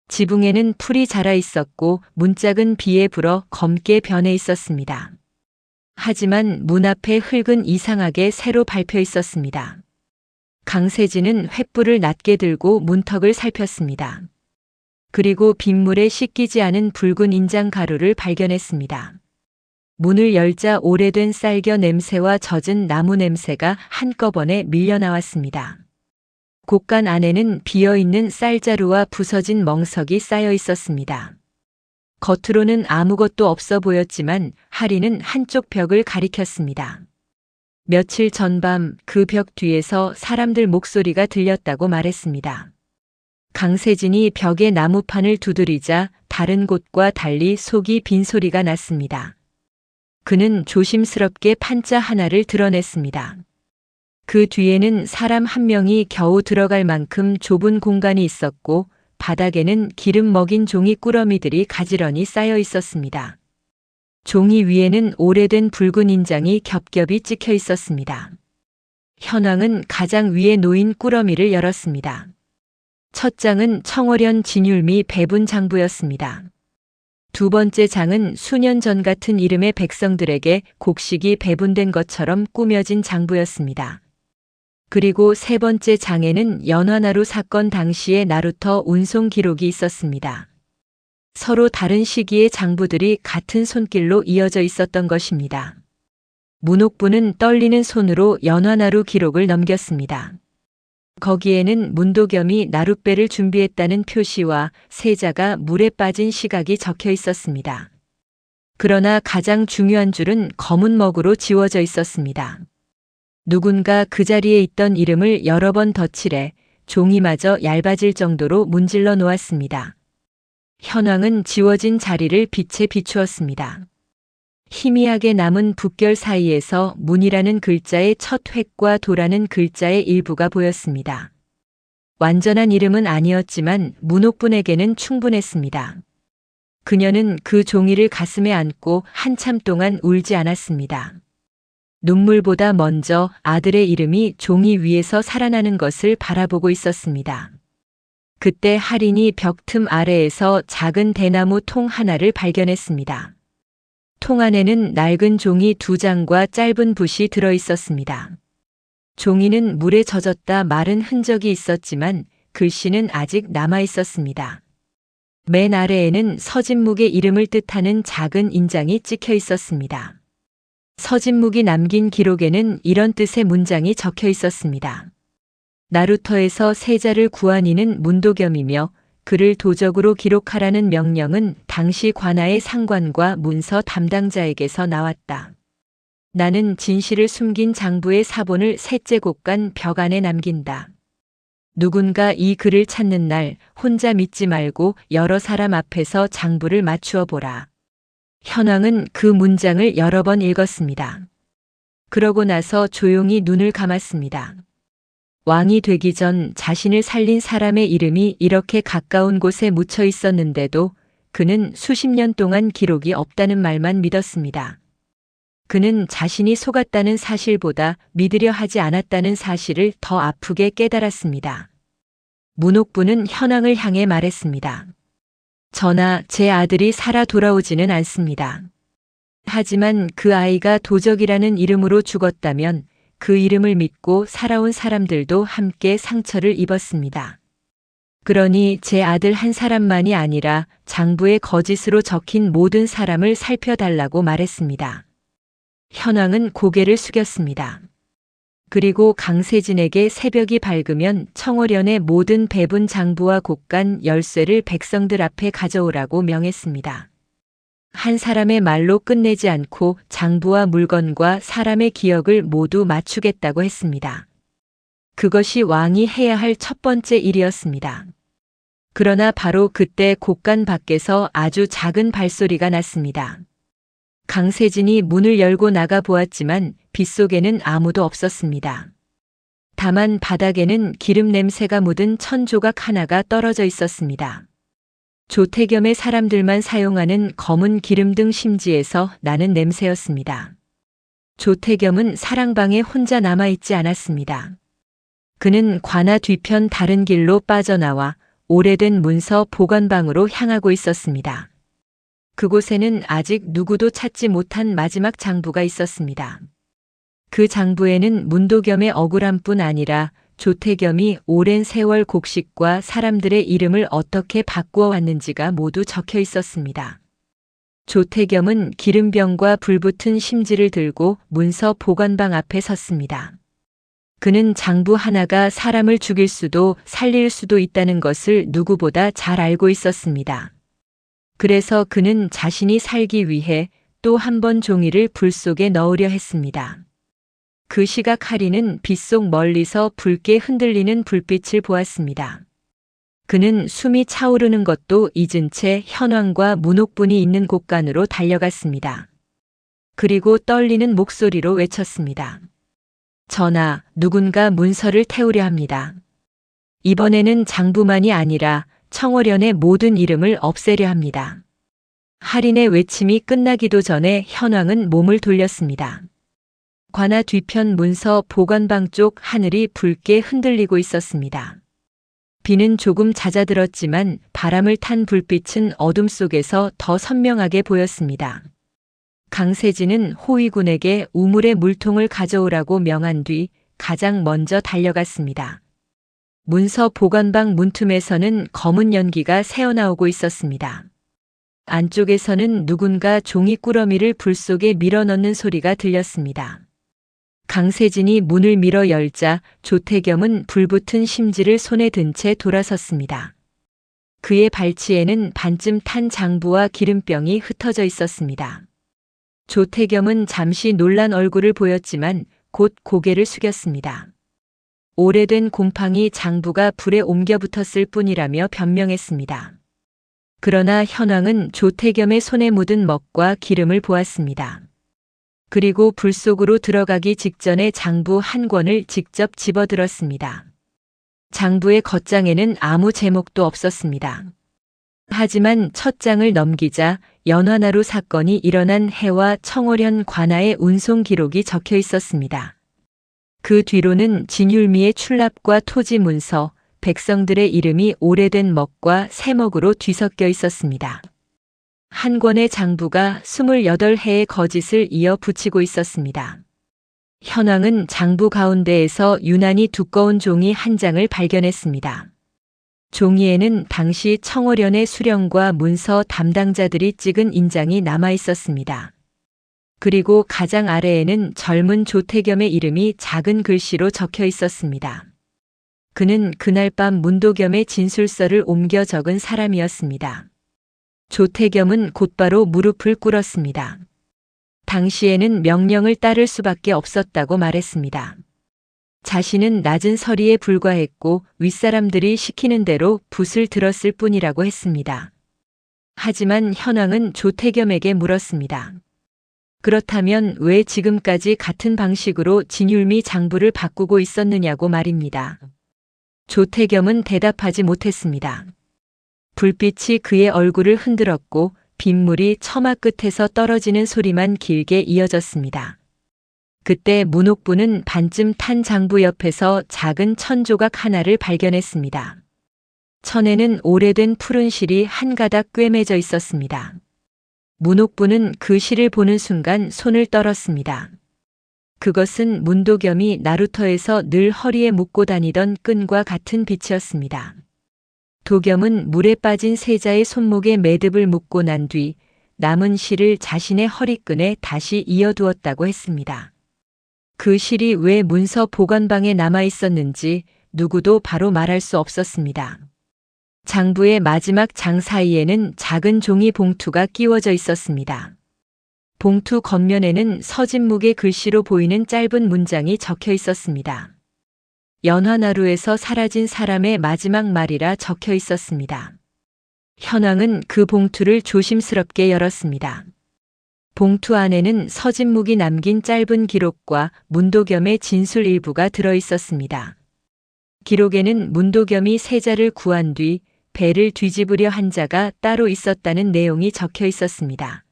지붕에는 풀이 자라 있었고 문짝은 비에 불어 검게 변해 있었습니다. 하지만 문 앞에 흙은 이상하게 새로 밟혀 있었습니다. 강세진은 횃불을 낮게 들고 문턱을 살폈습니다. 그리고 빗물에 씻기지 않은 붉은 인장 가루를 발견했습니다. 문을 열자 오래된 쌀겨 냄새와 젖은 나무 냄새가 한꺼번에 밀려나왔습니다. 곡간 안에는 비어있는 쌀자루와 부서진 멍석이 쌓여 있었습니다. 겉으로는 아무것도 없어 보였지만 하리는 한쪽 벽을 가리켰습니다. 며칠 전밤 그 벽 뒤에서 사람들 목소리가 들렸다고 말했습니다. 강세진이 벽에 나무판을 두드리자 다른 곳과 달리 속이 빈 소리가 났습니다. 그는 조심스럽게 판자 하나를 드러냈습니다. 그 뒤에는 사람 한 명이 겨우 들어갈 만큼 좁은 공간이 있었고 바닥에는 기름 먹인 종이 꾸러미들이 가지런히 쌓여 있었습니다. 종이 위에는 오래된 붉은 인장이 겹겹이 찍혀 있었습니다. 현왕은 가장 위에 놓인 꾸러미를 열었습니다. 첫 장은 청어련 진율미 배분 장부였습니다. 두 번째 장은 수년 전 같은 이름의 백성들에게 곡식이 배분된 것처럼 꾸며진 장부였습니다. 그리고 세 번째 장에는 연화나루 사건 당시의 나루터 운송 기록이 있었습니다. 서로 다른 시기의 장부들이 같은 손길로 이어져 있었던 것입니다. 문옥부는 떨리는 손으로 연화나루 기록을 넘겼습니다. 거기에는 문도겸이 나룻배를 준비했다는 표시와 세자가 물에 빠진 시각이 적혀 있었습니다. 그러나 가장 중요한 줄은 검은 먹으로 지워져 있었습니다. 누군가 그 자리에 있던 이름을 여러 번 덧칠해 종이마저 얇아질 정도로 문질러 놓았습니다. 현왕은 지워진 자리를 빛에 비추었습니다. 희미하게 남은 붓결 사이에서 문이라는 글자의 첫 획과 도라는 글자의 일부가 보였습니다. 완전한 이름은 아니었지만 문옥분에게는 충분했습니다. 그녀는 그 종이를 가슴에 안고 한참 동안 울지 않았습니다. 눈물보다 먼저 아들의 이름이 종이 위에서 살아나는 것을 바라보고 있었습니다. 그때 할인이 벽틈 아래에서 작은 대나무 통 하나를 발견했습니다. 통 안에는 낡은 종이 2장과 짧은 붓이 들어 있었습니다. 종이는 물에 젖었다 마른 흔적이 있었지만 글씨는 아직 남아 있었습니다. 맨 아래에는 서진묵의 이름을 뜻하는 작은 인장이 찍혀 있었습니다. 서진묵이 남긴 기록에는 이런 뜻의 문장이 적혀 있었습니다. 나루터에서 세자를 구한 이는 문도겸이며 그를 도적으로 기록하라는 명령은 당시 관아의 상관과 문서 담당자에게서 나왔다. 나는 진실을 숨긴 장부의 사본을 셋째 곡간 벽 안에 남긴다. 누군가 이 글을 찾는 날 혼자 믿지 말고 여러 사람 앞에서 장부를 맞추어 보라. 현왕은 그 문장을 여러 번 읽었습니다. 그러고 나서 조용히 눈을 감았습니다. 왕이 되기 전 자신을 살린 사람의 이름이 이렇게 가까운 곳에 묻혀 있었는데도 그는 수십 년 동안 기록이 없다는 말만 믿었습니다. 그는 자신이 속았다는 사실보다 믿으려 하지 않았다는 사실을 더 아프게 깨달았습니다. 문옥부는 현왕을 향해 말했습니다. 전하, 제 아들이 살아 돌아오지는 않습니다. 하지만 그 아이가 도적이라는 이름으로 죽었다면 그 이름을 믿고 살아온 사람들도 함께 상처를 입었습니다. 그러니 제 아들 한 사람만이 아니라 장부에 거짓으로 적힌 모든 사람을 살펴달라고 말했습니다. 현왕은 고개를 숙였습니다. 그리고 강세진에게 새벽이 밝으면 청어련의 모든 배분 장부와 곡간 열쇠를 백성들 앞에 가져오라고 명했습니다. 한 사람의 말로 끝내지 않고 장부와 물건과 사람의 기억을 모두 맞추겠다고 했습니다. 그것이 왕이 해야 할 첫 번째 일이었습니다. 그러나 바로 그때 곡간 밖에서 아주 작은 발소리가 났습니다. 강세진이 문을 열고 나가 보았지만 빗속에는 아무도 없었습니다. 다만 바닥에는 기름 냄새가 묻은 천조각 하나가 떨어져 있었습니다. 조태겸의 사람들만 사용하는 검은 기름등 심지에서 나는 냄새였습니다. 조태겸은 사랑방에 혼자 남아있지 않았습니다. 그는 관아 뒤편 다른 길로 빠져나와 오래된 문서 보관방으로 향하고 있었습니다. 그곳에는 아직 누구도 찾지 못한 마지막 장부가 있었습니다. 그 장부에는 문도겸의 억울함뿐 아니라 조태겸이 오랜 세월 곡식과 사람들의 이름을 어떻게 바꾸어 왔는지가 모두 적혀 있었습니다. 조태겸은 기름병과 불붙은 심지를 들고 문서 보관방 앞에 섰습니다. 그는 장부 하나가 사람을 죽일 수도 살릴 수도 있다는 것을 누구보다 잘 알고 있었습니다. 그래서 그는 자신이 살기 위해 또 한 번 종이를 불 속에 넣으려 했습니다. 그 시각 하리는 빗속 멀리서 붉게 흔들리는 불빛을 보았습니다. 그는 숨이 차오르는 것도 잊은 채 현황과 문옥분이 있는 곳간으로 달려갔습니다. 그리고 떨리는 목소리로 외쳤습니다. 전하, 누군가 문서를 태우려 합니다. 이번에는 장부만이 아니라 청월연의 모든 이름을 없애려 합니다. 할인의 외침이 끝나기도 전에 현왕은 몸을 돌렸습니다. 관아 뒤편 문서 보관방 쪽 하늘이 붉게 흔들리고 있었습니다. 비는 조금 잦아들었지만 바람을 탄 불빛은 어둠 속에서 더 선명하게 보였습니다. 강세진은 호위군에게 우물의 물통을 가져오라고 명한 뒤 가장 먼저 달려갔습니다. 문서 보관방 문틈에서는 검은 연기가 새어나오고 있었습니다. 안쪽에서는 누군가 종이 꾸러미를 불 속에 밀어넣는 소리가 들렸습니다. 강세진이 문을 밀어 열자 조태겸은 불붙은 심지를 손에 든 채 돌아섰습니다. 그의 발치에는 반쯤 탄 장부와 기름병이 흩어져 있었습니다. 조태겸은 잠시 놀란 얼굴을 보였지만 곧 고개를 숙였습니다. 오래된 곰팡이 장부가 불에 옮겨 붙었을 뿐이라며 변명했습니다. 그러나 현왕은 조태겸의 손에 묻은 먹과 기름을 보았습니다. 그리고 불 속으로 들어가기 직전에 장부 한 권을 직접 집어들었습니다. 장부의 겉장에는 아무 제목도 없었습니다. 하지만 첫 장을 넘기자 연화나루 사건이 일어난 해와 청월현 관아의 운송 기록이 적혀 있었습니다. 그 뒤로는 진율미의 출납과 토지 문서, 백성들의 이름이 오래된 먹과 새먹으로 뒤섞여 있었습니다. 한 권의 장부가 28해의 거짓을 이어 붙이고 있었습니다. 현왕은 장부 가운데에서 유난히 두꺼운 종이 한 장을 발견했습니다. 종이에는 당시 청월연의 수령과 문서 담당자들이 찍은 인장이 남아 있었습니다. 그리고 가장 아래에는 젊은 조태겸의 이름이 작은 글씨로 적혀 있었습니다. 그는 그날 밤 문도겸의 진술서를 옮겨 적은 사람이었습니다. 조태겸은 곧바로 무릎을 꿇었습니다. 당시에는 명령을 따를 수밖에 없었다고 말했습니다. 자신은 낮은 서리에 불과했고 윗사람들이 시키는 대로 붓을 들었을 뿐이라고 했습니다. 하지만 현왕은 조태겸에게 물었습니다. 그렇다면 왜 지금까지 같은 방식으로 진율미 장부를 바꾸고 있었느냐고 말입니다. 조태겸은 대답하지 못했습니다. 불빛이 그의 얼굴을 흔들었고 빗물이 처마 끝에서 떨어지는 소리만 길게 이어졌습니다. 그때 문옥부는 반쯤 탄 장부 옆에서 작은 천 조각 하나를 발견했습니다. 천에는 오래된 푸른 실이 한 가닥 꿰매져 있었습니다. 문옥부는 그 실을 보는 순간 손을 떨었습니다. 그것은 문도겸이 나루터에서 늘 허리에 묶고 다니던 끈과 같은 빛이었습니다. 도겸은 물에 빠진 세자의 손목에 매듭을 묶고 난 뒤 남은 실을 자신의 허리끈에 다시 이어두었다고 했습니다. 그 실이 왜 문서 보관방에 남아 있었는지 누구도 바로 말할 수 없었습니다. 장부의 마지막 장 사이에는 작은 종이 봉투가 끼워져 있었습니다. 봉투 겉면에는 서진묵의 글씨로 보이는 짧은 문장이 적혀 있었습니다. 연화나루에서 사라진 사람의 마지막 말이라 적혀 있었습니다. 현왕은 그 봉투를 조심스럽게 열었습니다. 봉투 안에는 서진묵이 남긴 짧은 기록과 문도겸의 진술 일부가 들어 있었습니다. 기록에는 문도겸이 세자를 구한 뒤 배를 뒤집으려 한 자가 따로 있었다는 내용이 적혀 있었습니다.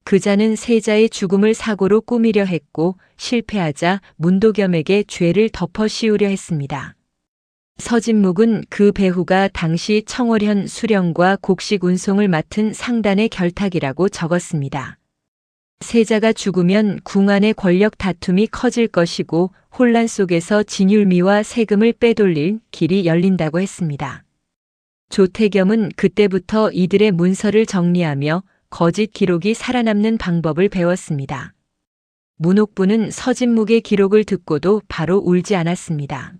그 자는 세자의 죽음을 사고로 꾸미려 했고 실패하자 문도겸에게 죄를 덮어 씌우려 했습니다. 서진묵은 그 배후가 당시 청월현 수령과 곡식 운송을 맡은 상단의 결탁이라고 적었습니다. 세자가 죽으면 궁 안의 권력 다툼이 커질 것이고 혼란 속에서 진율미와 세금을 빼돌릴 길이 열린다고 했습니다. 조태겸은 그때부터 이들의 문서를 정리하며 거짓 기록이 살아남는 방법을 배웠습니다. 문옥부는 서진묵의 기록을 듣고도 바로 울지 않았습니다.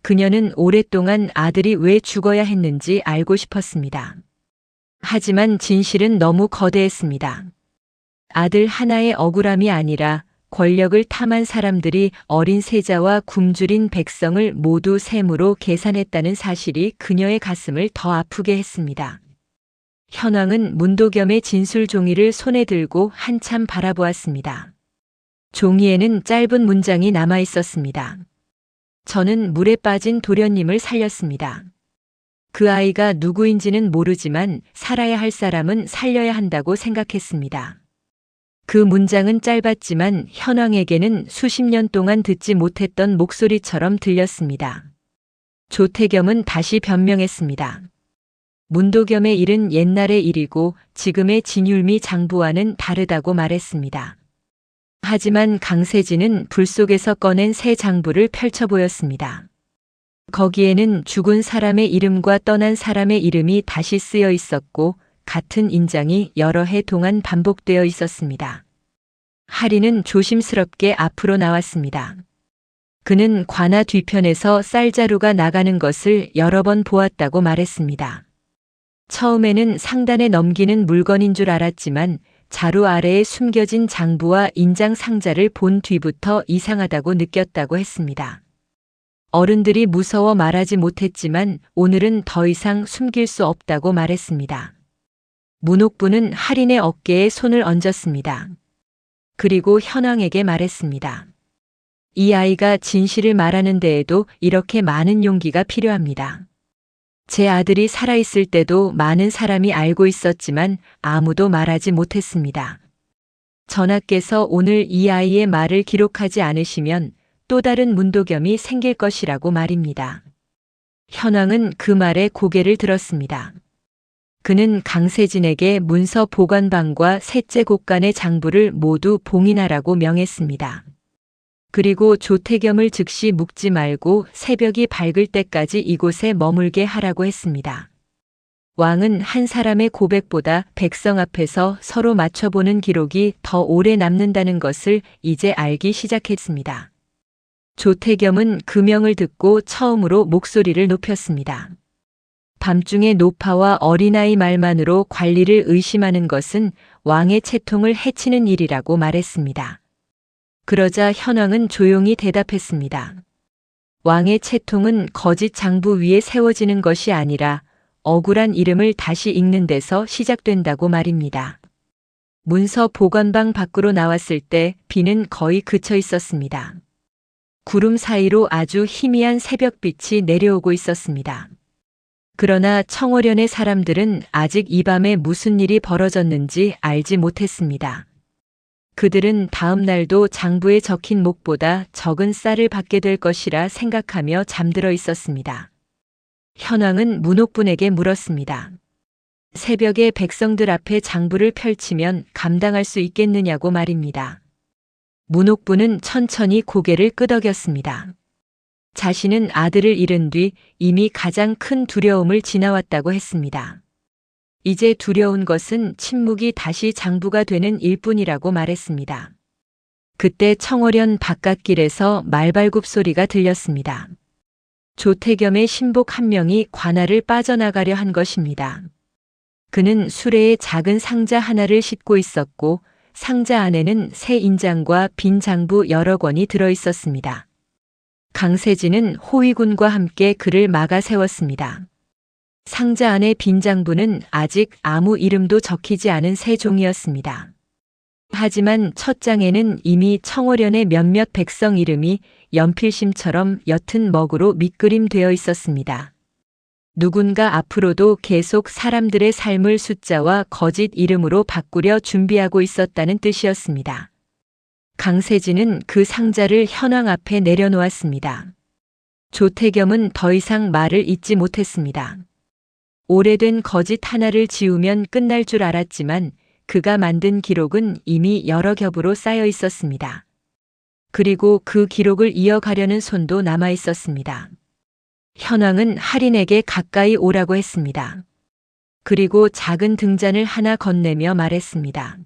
그녀는 오랫동안 아들이 왜 죽어야 했는지 알고 싶었습니다. 하지만 진실은 너무 거대했습니다. 아들 하나의 억울함이 아니라 권력을 탐한 사람들이 어린 세자와 굶주린 백성을 모두 셈으로 계산했다는 사실이 그녀의 가슴을 더 아프게 했습니다. 현왕은 문도겸의 진술 종이를 손에 들고 한참 바라보았습니다. 종이에는 짧은 문장이 남아 있었습니다. 저는 물에 빠진 도련님을 살렸습니다. 그 아이가 누구인지는 모르지만 살아야 할 사람은 살려야 한다고 생각했습니다. 그 문장은 짧았지만 현왕에게는 수십 년 동안 듣지 못했던 목소리처럼 들렸습니다. 조태겸은 다시 변명했습니다. 문도겸의 일은 옛날의 일이고 지금의 진율미 장부와는 다르다고 말했습니다. 하지만 강세진은 불 속에서 꺼낸 새 장부를 펼쳐 보였습니다. 거기에는 죽은 사람의 이름과 떠난 사람의 이름이 다시 쓰여 있었고 같은 인장이 여러 해 동안 반복되어 있었습니다. 하리는 조심스럽게 앞으로 나왔습니다. 그는 관아 뒤편에서 쌀자루가 나가는 것을 여러 번 보았다고 말했습니다. 처음에는 상단에 넘기는 물건인 줄 알았지만 자루 아래에 숨겨진 장부와 인장 상자를 본 뒤부터 이상하다고 느꼈다고 했습니다. 어른들이 무서워 말하지 못했지만 오늘은 더 이상 숨길 수 없다고 말했습니다. 문옥부는 할인의 어깨에 손을 얹었습니다. 그리고 현왕에게 말했습니다. 이 아이가 진실을 말하는 데에도 이렇게 많은 용기가 필요합니다. 제 아들이 살아있을 때도 많은 사람이 알고 있었지만 아무도 말하지 못했습니다. 전하께서 오늘 이 아이의 말을 기록하지 않으시면 또 다른 문도겸이 생길 것이라고 말입니다. 현왕은 그 말에 고개를 들었습니다. 그는 강세진에게 문서 보관방과 셋째 곳간의 장부를 모두 봉인하라고 명했습니다. 그리고 조태겸을 즉시 묵지 말고 새벽이 밝을 때까지 이곳에 머물게 하라고 했습니다. 왕은 한 사람의 고백보다 백성 앞에서 서로 맞춰보는 기록이 더 오래 남는다는 것을 이제 알기 시작했습니다. 조태겸은 그 명을 듣고 처음으로 목소리를 높였습니다. 밤중에 노파와 어린아이 말만으로 관리를 의심하는 것은 왕의 채통을 해치는 일이라고 말했습니다. 그러자 현왕은 조용히 대답했습니다. 왕의 채통은 거짓 장부 위에 세워지는 것이 아니라 억울한 이름을 다시 읽는 데서 시작된다고 말입니다. 문서 보관방 밖으로 나왔을 때 비는 거의 그쳐 있었습니다. 구름 사이로 아주 희미한 새벽빛이 내려오고 있었습니다. 그러나 청어련의 사람들은 아직 이 밤에 무슨 일이 벌어졌는지 알지 못했습니다. 그들은 다음 날도 장부에 적힌 목보다 적은 쌀을 받게 될 것이라 생각하며 잠들어 있었습니다. 현왕은 문옥분에게 물었습니다. 새벽에 백성들 앞에 장부를 펼치면 감당할 수 있겠느냐고 말입니다. 문옥분은 천천히 고개를 끄덕였습니다. 자신은 아들을 잃은 뒤 이미 가장 큰 두려움을 지나왔다고 했습니다. 이제 두려운 것은 침묵이 다시 장부가 되는 일뿐이라고 말했습니다. 그때 청어련 바깥길에서 말발굽 소리가 들렸습니다. 조태겸의 신복 한 명이 관아를 빠져나가려 한 것입니다. 그는 수레에 작은 상자 하나를 싣고 있었고 상자 안에는 새 인장과 빈 장부 여러 권이 들어 있었습니다. 강세진은 호위군과 함께 그를 막아 세웠습니다. 상자 안의 빈 장부는 아직 아무 이름도 적히지 않은 새 종이었습니다. 하지만 첫 장에는 이미 청어련의 몇몇 백성 이름이 연필심처럼 옅은 먹으로 밑그림되어 있었습니다. 누군가 앞으로도 계속 사람들의 삶을 숫자와 거짓 이름으로 바꾸려 준비하고 있었다는 뜻이었습니다. 강세진은 그 상자를 현왕 앞에 내려놓았습니다. 조태겸은 더 이상 말을 잇지 못했습니다. 오래된 거짓 하나를 지우면 끝날 줄 알았지만 그가 만든 기록은 이미 여러 겹으로 쌓여 있었습니다. 그리고 그 기록을 이어가려는 손도 남아 있었습니다. 현왕은 할인에게 가까이 오라고 했습니다. 그리고 작은 등잔을 하나 건네며 말했습니다.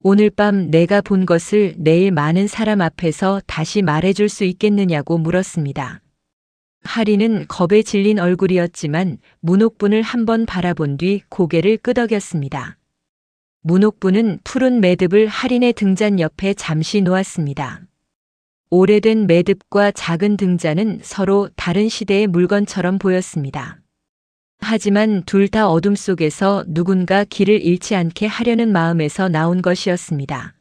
오늘 밤 내가 본 것을 내일 많은 사람 앞에서 다시 말해줄 수 있겠느냐고 물었습니다. 할인은 겁에 질린 얼굴이었지만 문옥분을 한번 바라본 뒤 고개를 끄덕였습니다. 문옥분은 푸른 매듭을 할인의 등잔 옆에 잠시 놓았습니다. 오래된 매듭과 작은 등잔은 서로 다른 시대의 물건처럼 보였습니다. 하지만 둘 다 어둠 속에서 누군가 길을 잃지 않게 하려는 마음에서 나온 것이었습니다.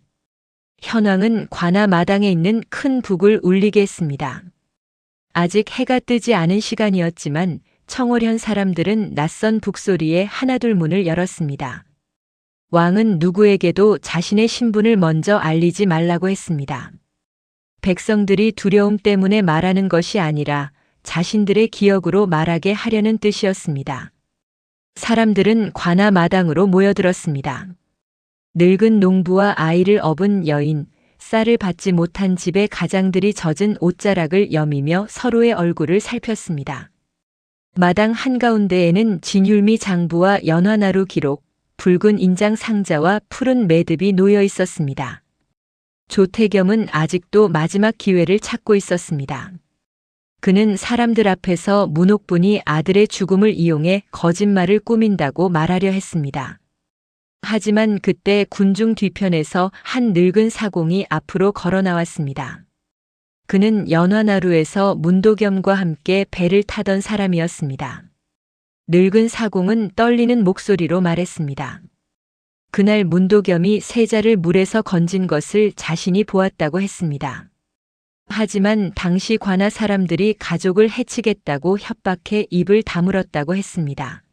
현왕은 관아 마당에 있는 큰 북을 울리게 했습니다. 아직 해가 뜨지 않은 시간이었지만 청월현 사람들은 낯선 북소리에 하나둘 문을 열었습니다. 왕은 누구에게도 자신의 신분을 먼저 알리지 말라고 했습니다. 백성들이 두려움 때문에 말하는 것이 아니라 자신들의 기억으로 말하게 하려는 뜻이었습니다. 사람들은 관아 마당으로 모여들었습니다. 늙은 농부와 아이를 업은 여인, 쌀을 받지 못한 집의 가장들이 젖은 옷자락을 여미며 서로의 얼굴을 살폈습니다. 마당 한가운데에는 진율미 장부와 연화나루 기록, 붉은 인장 상자와 푸른 매듭이 놓여 있었습니다. 조태겸은 아직도 마지막 기회를 찾고 있었습니다. 그는 사람들 앞에서 문옥분이 아들의 죽음을 이용해 거짓말을 꾸민다고 말하려 했습니다. 하지만 그때 군중 뒤편에서 한 늙은 사공이 앞으로 걸어 나왔습니다. 그는 연화나루에서 문도겸과 함께 배를 타던 사람이었습니다. 늙은 사공은 떨리는 목소리로 말했습니다. 그날 문도겸이 세자를 물에서 건진 것을 자신이 보았다고 했습니다. 하지만 당시 관아 사람들이 가족을 해치겠다고 협박해 입을 다물었다고 했습니다.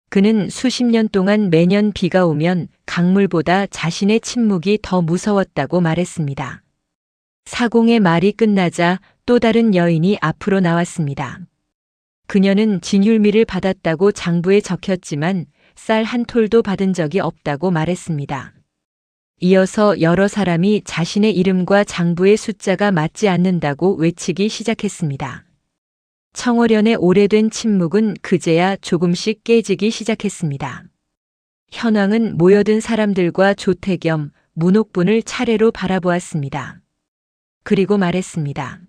그는 수십 년 동안 매년 비가 오면 강물보다 자신의 침묵이 더 무서웠다고 말했습니다. 사공의 말이 끝나자 또 다른 여인이 앞으로 나왔습니다. 그녀는 진율미를 받았다고 장부에 적혔지만 쌀 한 톨도 받은 적이 없다고 말했습니다. 이어서 여러 사람이 자신의 이름과 장부의 숫자가 맞지 않는다고 외치기 시작했습니다. 청월현의 오래된 침묵은 그제야 조금씩 깨지기 시작했습니다. 현왕은 모여든 사람들과 조태겸, 문옥분을 차례로 바라보았습니다. 그리고 말했습니다.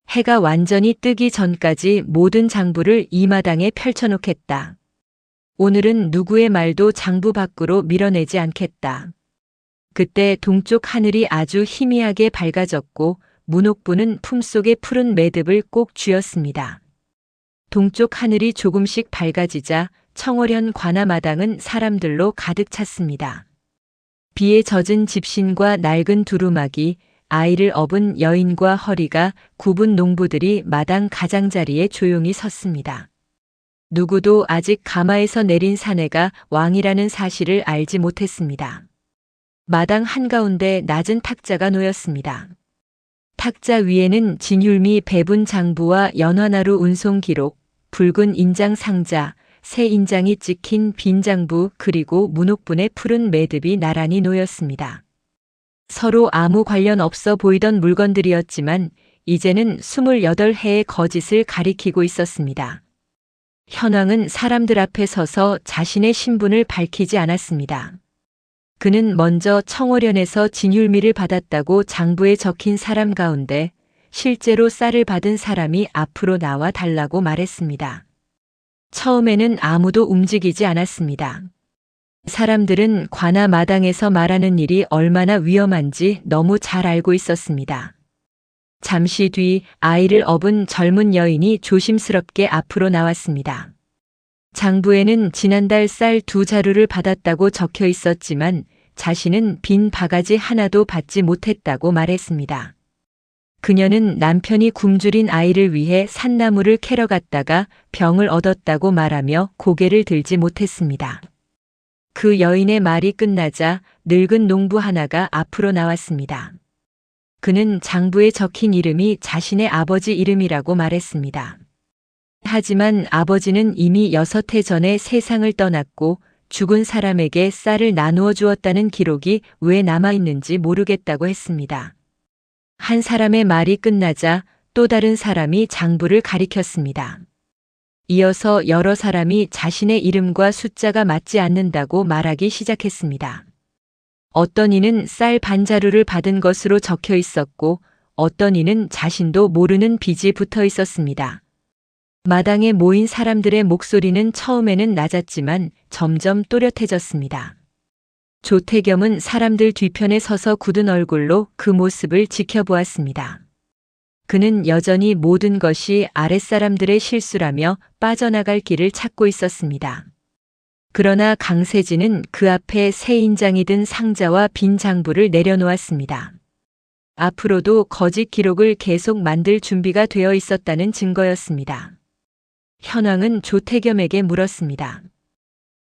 해가 완전히 뜨기 전까지 모든 장부를 이 마당에 펼쳐놓겠다. 오늘은 누구의 말도 장부 밖으로 밀어내지 않겠다. 그때 동쪽 하늘이 아주 희미하게 밝아졌고 문옥분은 품속의 푸른 매듭을 꼭 쥐었습니다. 동쪽 하늘이 조금씩 밝아지자 청월현 관아 마당은 사람들로 가득 찼습니다. 비에 젖은 집신과 낡은 두루마기, 아이를 업은 여인과 허리가 굽은 농부들이 마당 가장자리에 조용히 섰습니다. 누구도 아직 가마에서 내린 사내가 왕이라는 사실을 알지 못했습니다. 마당 한가운데 낮은 탁자가 놓였습니다. 탁자 위에는 진율미 배분 장부와 연화나루 운송 기록, 붉은 인장 상자, 새 인장이 찍힌 빈 장부 그리고 문옥분의 푸른 매듭이 나란히 놓였습니다. 서로 아무 관련 없어 보이던 물건들이었지만 이제는 28해의 거짓을 가리키고 있었습니다. 현왕은 사람들 앞에 서서 자신의 신분을 밝히지 않았습니다. 그는 먼저 청월현에서 진율미를 받았다고 장부에 적힌 사람 가운데 실제로 쌀을 받은 사람이 앞으로 나와 달라고 말했습니다. 처음에는 아무도 움직이지 않았습니다. 사람들은 관아 마당에서 말하는 일이 얼마나 위험한지 너무 잘 알고 있었습니다. 잠시 뒤 아이를 업은 젊은 여인이 조심스럽게 앞으로 나왔습니다. 장부에는 지난달 쌀 2자루를 받았다고 적혀 있었지만 자신은 빈 바가지 하나도 받지 못했다고 말했습니다. 그녀는 남편이 굶주린 아이를 위해 산나물을 캐러 갔다가 병을 얻었다고 말하며 고개를 들지 못했습니다. 그 여인의 말이 끝나자 늙은 농부 하나가 앞으로 나왔습니다. 그는 장부에 적힌 이름이 자신의 아버지 이름이라고 말했습니다. 하지만 아버지는 이미 6해 전에 세상을 떠났고 죽은 사람에게 쌀을 나누어 주었다는 기록이 왜 남아있는지 모르겠다고 했습니다. 한 사람의 말이 끝나자 또 다른 사람이 장부를 가리켰습니다. 이어서 여러 사람이 자신의 이름과 숫자가 맞지 않는다고 말하기 시작했습니다. 어떤 이는 쌀 반자루를 받은 것으로 적혀 있었고 어떤 이는 자신도 모르는 빚이 붙어 있었습니다. 마당에 모인 사람들의 목소리는 처음에는 낮았지만 점점 또렷해졌습니다. 조태겸은 사람들 뒤편에 서서 굳은 얼굴로 그 모습을 지켜보았습니다. 그는 여전히 모든 것이 아랫사람들의 실수라며 빠져나갈 길을 찾고 있었습니다. 그러나 강세진은 그 앞에 새 인장이 든 상자와 빈 장부를 내려놓았습니다. 앞으로도 거짓 기록을 계속 만들 준비가 되어 있었다는 증거였습니다. 현왕은 조태겸에게 물었습니다.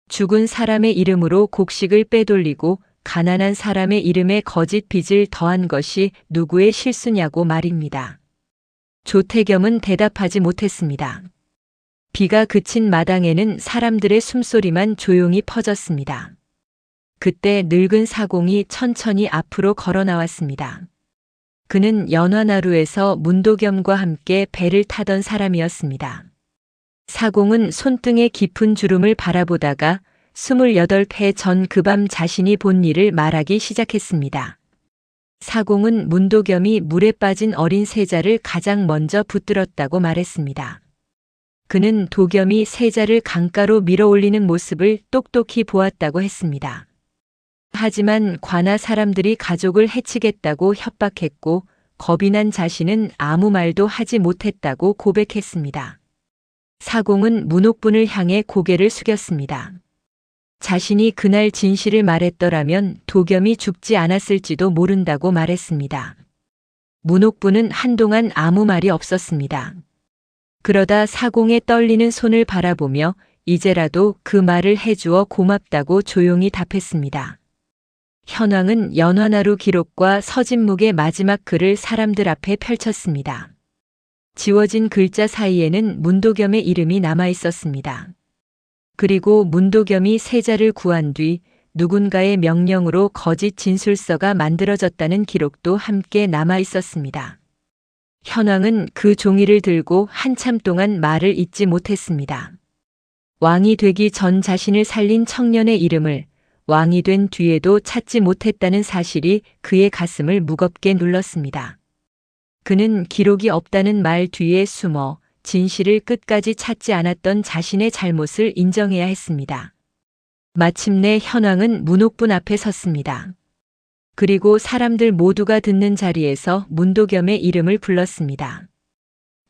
죽은 사람의 이름으로 곡식을 빼돌리고 가난한 사람의 이름에 거짓 빚을 더한 것이 누구의 실수냐고 말입니다. 조태겸은 대답하지 못했습니다. 비가 그친 마당에는 사람들의 숨소리만 조용히 퍼졌습니다. 그때 늙은 사공이 천천히 앞으로 걸어 나왔습니다. 그는 연화나루에서 문도겸과 함께 배를 타던 사람이었습니다. 사공은 손등의 깊은 주름을 바라보다가 28회 전 그 밤 자신이 본 일을 말하기 시작했습니다. 사공은 문도겸이 물에 빠진 어린 세자를 가장 먼저 붙들었다고 말했습니다. 그는 도겸이 세자를 강가로 밀어 올리는 모습을 똑똑히 보았다고 했습니다. 하지만 관아 사람들이 가족을 해치겠다고 협박했고 겁이 난 자신은 아무 말도 하지 못했다고 고백했습니다. 사공은 문옥분을 향해 고개를 숙였습니다. 자신이 그날 진실을 말했더라면 도겸이 죽지 않았을지도 모른다고 말했습니다. 문옥분은 한동안 아무 말이 없었습니다. 그러다 사공의 떨리는 손을 바라보며 이제라도 그 말을 해주어 고맙다고 조용히 답했습니다. 현왕은 연화나루 기록과 서진묵의 마지막 글을 사람들 앞에 펼쳤습니다. 지워진 글자 사이에는 문도겸의 이름이 남아 있었습니다. 그리고 문도겸이 세자를 구한 뒤 누군가의 명령으로 거짓 진술서가 만들어졌다는 기록도 함께 남아 있었습니다. 현왕은 그 종이를 들고 한참 동안 말을 잇지 못했습니다. 왕이 되기 전 자신을 살린 청년의 이름을 왕이 된 뒤에도 찾지 못했다는 사실이 그의 가슴을 무겁게 눌렀습니다. 그는 기록이 없다는 말 뒤에 숨어 진실을 끝까지 찾지 않았던 자신의 잘못을 인정해야 했습니다. 마침내 현왕은 문옥분 앞에 섰습니다. 그리고 사람들 모두가 듣는 자리에서 문도겸의 이름을 불렀습니다.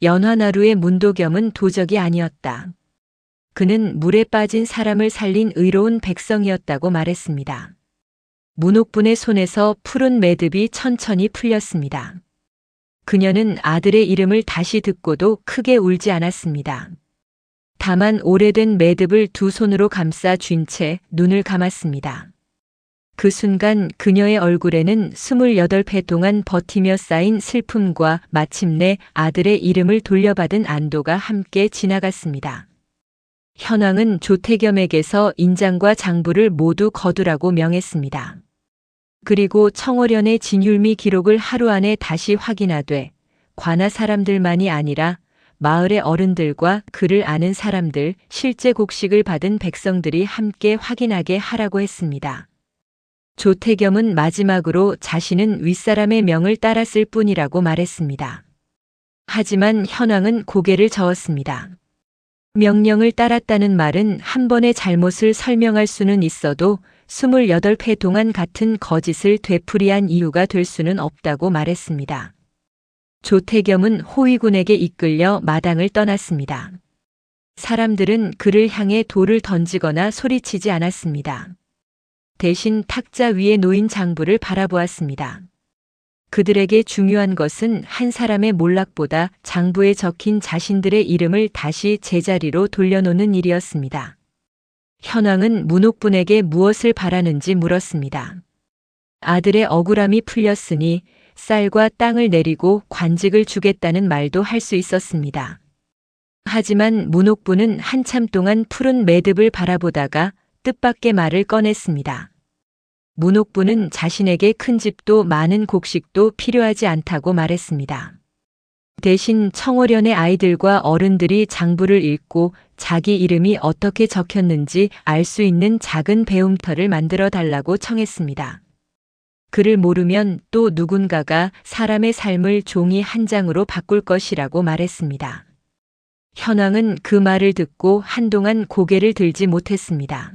연화나루의 문도겸은 도적이 아니었다. 그는 물에 빠진 사람을 살린 의로운 백성이었다고 말했습니다. 문옥분의 손에서 푸른 매듭이 천천히 풀렸습니다. 그녀는 아들의 이름을 다시 듣고도 크게 울지 않았습니다. 다만 오래된 매듭을 두 손으로 감싸 쥔 채 눈을 감았습니다. 그 순간 그녀의 얼굴에는 28회 동안 버티며 쌓인 슬픔과 마침내 아들의 이름을 돌려받은 안도가 함께 지나갔습니다. 현왕은 조태겸에게서 인장과 장부를 모두 거두라고 명했습니다. 그리고 청월연의 진율미 기록을 하루 안에 다시 확인하되 관아 사람들만이 아니라 마을의 어른들과 그를 아는 사람들, 실제 곡식을 받은 백성들이 함께 확인하게 하라고 했습니다. 조태겸은 마지막으로 자신은 윗사람의 명을 따랐을 뿐이라고 말했습니다. 하지만 현왕은 고개를 저었습니다. 명령을 따랐다는 말은 한 번의 잘못을 설명할 수는 있어도 28회 동안 같은 거짓을 되풀이한 이유가 될 수는 없다고 말했습니다. 조태겸은 호위군에게 이끌려 마당을 떠났습니다. 사람들은 그를 향해 돌을 던지거나 소리치지 않았습니다. 대신 탁자 위에 놓인 장부를 바라보았습니다. 그들에게 중요한 것은 한 사람의 몰락보다 장부에 적힌 자신들의 이름을 다시 제자리로 돌려놓는 일이었습니다. 현왕은 문옥분에게 무엇을 바라는지 물었습니다. 아들의 억울함이 풀렸으니 쌀과 땅을 내리고 관직을 주겠다는 말도 할 수 있었습니다. 하지만 문옥분은 한참 동안 푸른 매듭을 바라보다가 뜻밖의 말을 꺼냈습니다. 문옥부는 자신에게 큰 집도 많은 곡식도 필요하지 않다고 말했습니다. 대신 청월연의 아이들과 어른들이 장부를 읽고 자기 이름이 어떻게 적혔는지 알 수 있는 작은 배움터를 만들어 달라고 청했습니다. 그를 모르면 또 누군가가 사람의 삶을 종이 한 장으로 바꿀 것이라고 말했습니다. 현왕은 그 말을 듣고 한동안 고개를 들지 못했습니다.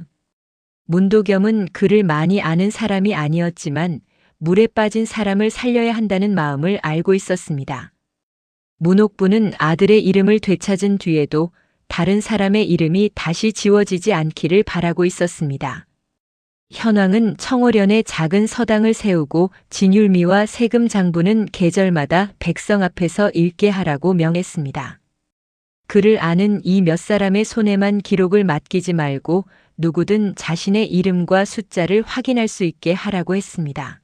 문도겸은 그를 많이 아는 사람이 아니었지만 물에 빠진 사람을 살려야 한다는 마음을 알고 있었습니다. 문옥부는 아들의 이름을 되찾은 뒤에도 다른 사람의 이름이 다시 지워지지 않기를 바라고 있었습니다. 현왕은 청월연에 작은 서당을 세우고 진율미와 세금 장부는 계절마다 백성 앞에서 읽게 하라고 명했습니다. 그를 아는 이 몇 사람의 손에만 기록을 맡기지 말고 누구든 자신의 이름과 숫자를 확인할 수 있게 하라고 했습니다.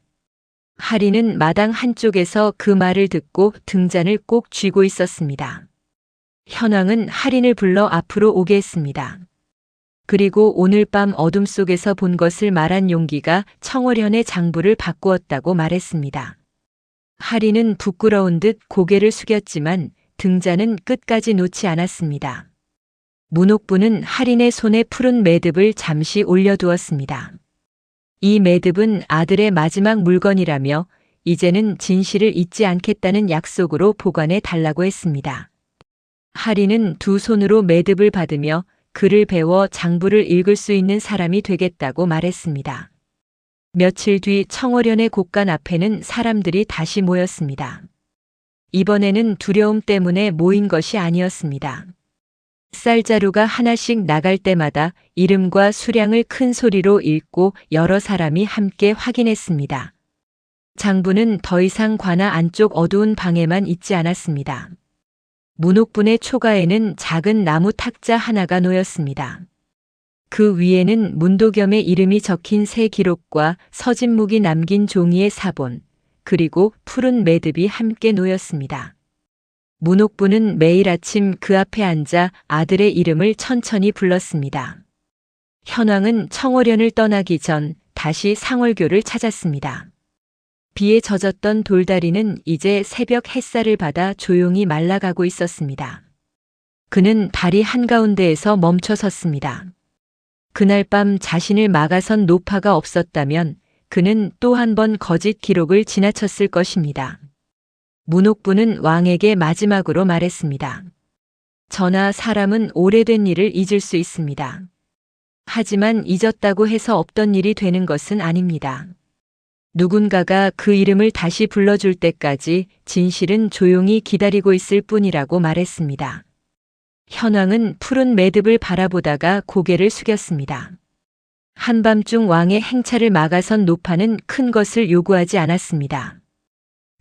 하리는 마당 한쪽에서 그 말을 듣고 등잔을 꼭 쥐고 있었습니다. 현왕은 하린을 불러 앞으로 오게 했습니다. 그리고 오늘 밤 어둠 속에서 본 것을 말한 용기가 청월연의 장부를 바꾸었다고 말했습니다. 하린은 부끄러운 듯 고개를 숙였지만 등잔은 끝까지 놓지 않았습니다. 문옥부는 하린의 손에 푸른 매듭을 잠시 올려두었습니다. 이 매듭은 아들의 마지막 물건이라며 이제는 진실을 잊지 않겠다는 약속으로 보관해 달라고 했습니다. 하린은 두 손으로 매듭을 받으며 글을 배워 장부를 읽을 수 있는 사람이 되겠다고 말했습니다. 며칠 뒤 청월연의 곳간 앞에는 사람들이 다시 모였습니다. 이번에는 두려움 때문에 모인 것이 아니었습니다. 쌀자루가 하나씩 나갈 때마다 이름과 수량을 큰 소리로 읽고 여러 사람이 함께 확인했습니다. 장부는 더 이상 관아 안쪽 어두운 방에만 있지 않았습니다. 문옥분의 초가에는 작은 나무 탁자 하나가 놓였습니다. 그 위에는 문도겸의 이름이 적힌 새 기록과 서진묵이 남긴 종이의 사본, 그리고 푸른 매듭이 함께 놓였습니다. 문옥부는 매일 아침 그 앞에 앉아 아들의 이름을 천천히 불렀습니다. 현왕은 청월연을 떠나기 전 다시 상월교를 찾았습니다. 비에 젖었던 돌다리는 이제 새벽 햇살을 받아 조용히 말라가고 있었습니다. 그는 다리 한가운데에서 멈춰 섰습니다. 그날 밤 자신을 막아선 노파가 없었다면 그는 또 한 번 거짓 기록을 지나쳤을 것입니다. 문옥부는 왕에게 마지막으로 말했습니다. 전하, 사람은 오래된 일을 잊을 수 있습니다. 하지만 잊었다고 해서 없던 일이 되는 것은 아닙니다. 누군가가 그 이름을 다시 불러줄 때까지 진실은 조용히 기다리고 있을 뿐이라고 말했습니다. 현왕은 푸른 매듭을 바라보다가 고개를 숙였습니다. 한밤중 왕의 행차를 막아선 노파는 큰 것을 요구하지 않았습니다.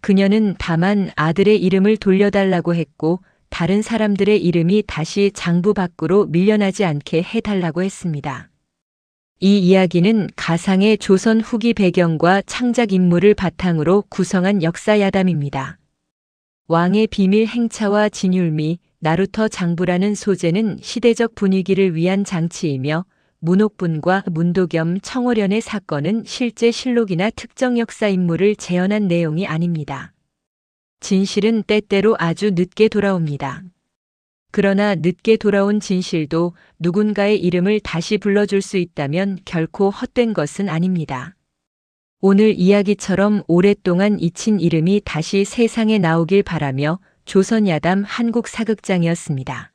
그녀는 다만 아들의 이름을 돌려달라고 했고 다른 사람들의 이름이 다시 장부 밖으로 밀려나지 않게 해달라고 했습니다. 이 이야기는 가상의 조선 후기 배경과 창작 인물을 바탕으로 구성한 역사 야담입니다. 왕의 비밀 행차와 진율미, 나루터 장부라는 소재는 시대적 분위기를 위한 장치이며 문옥분과 문도겸, 청월연의 사건은 실제 실록이나 특정 역사 인물을 재현한 내용이 아닙니다. 진실은 때때로 아주 늦게 돌아옵니다. 그러나 늦게 돌아온 진실도 누군가의 이름을 다시 불러줄 수 있다면 결코 헛된 것은 아닙니다. 오늘 이야기처럼 오랫동안 잊힌 이름이 다시 세상에 나오길 바라며 조선야담 한국사극장이었습니다.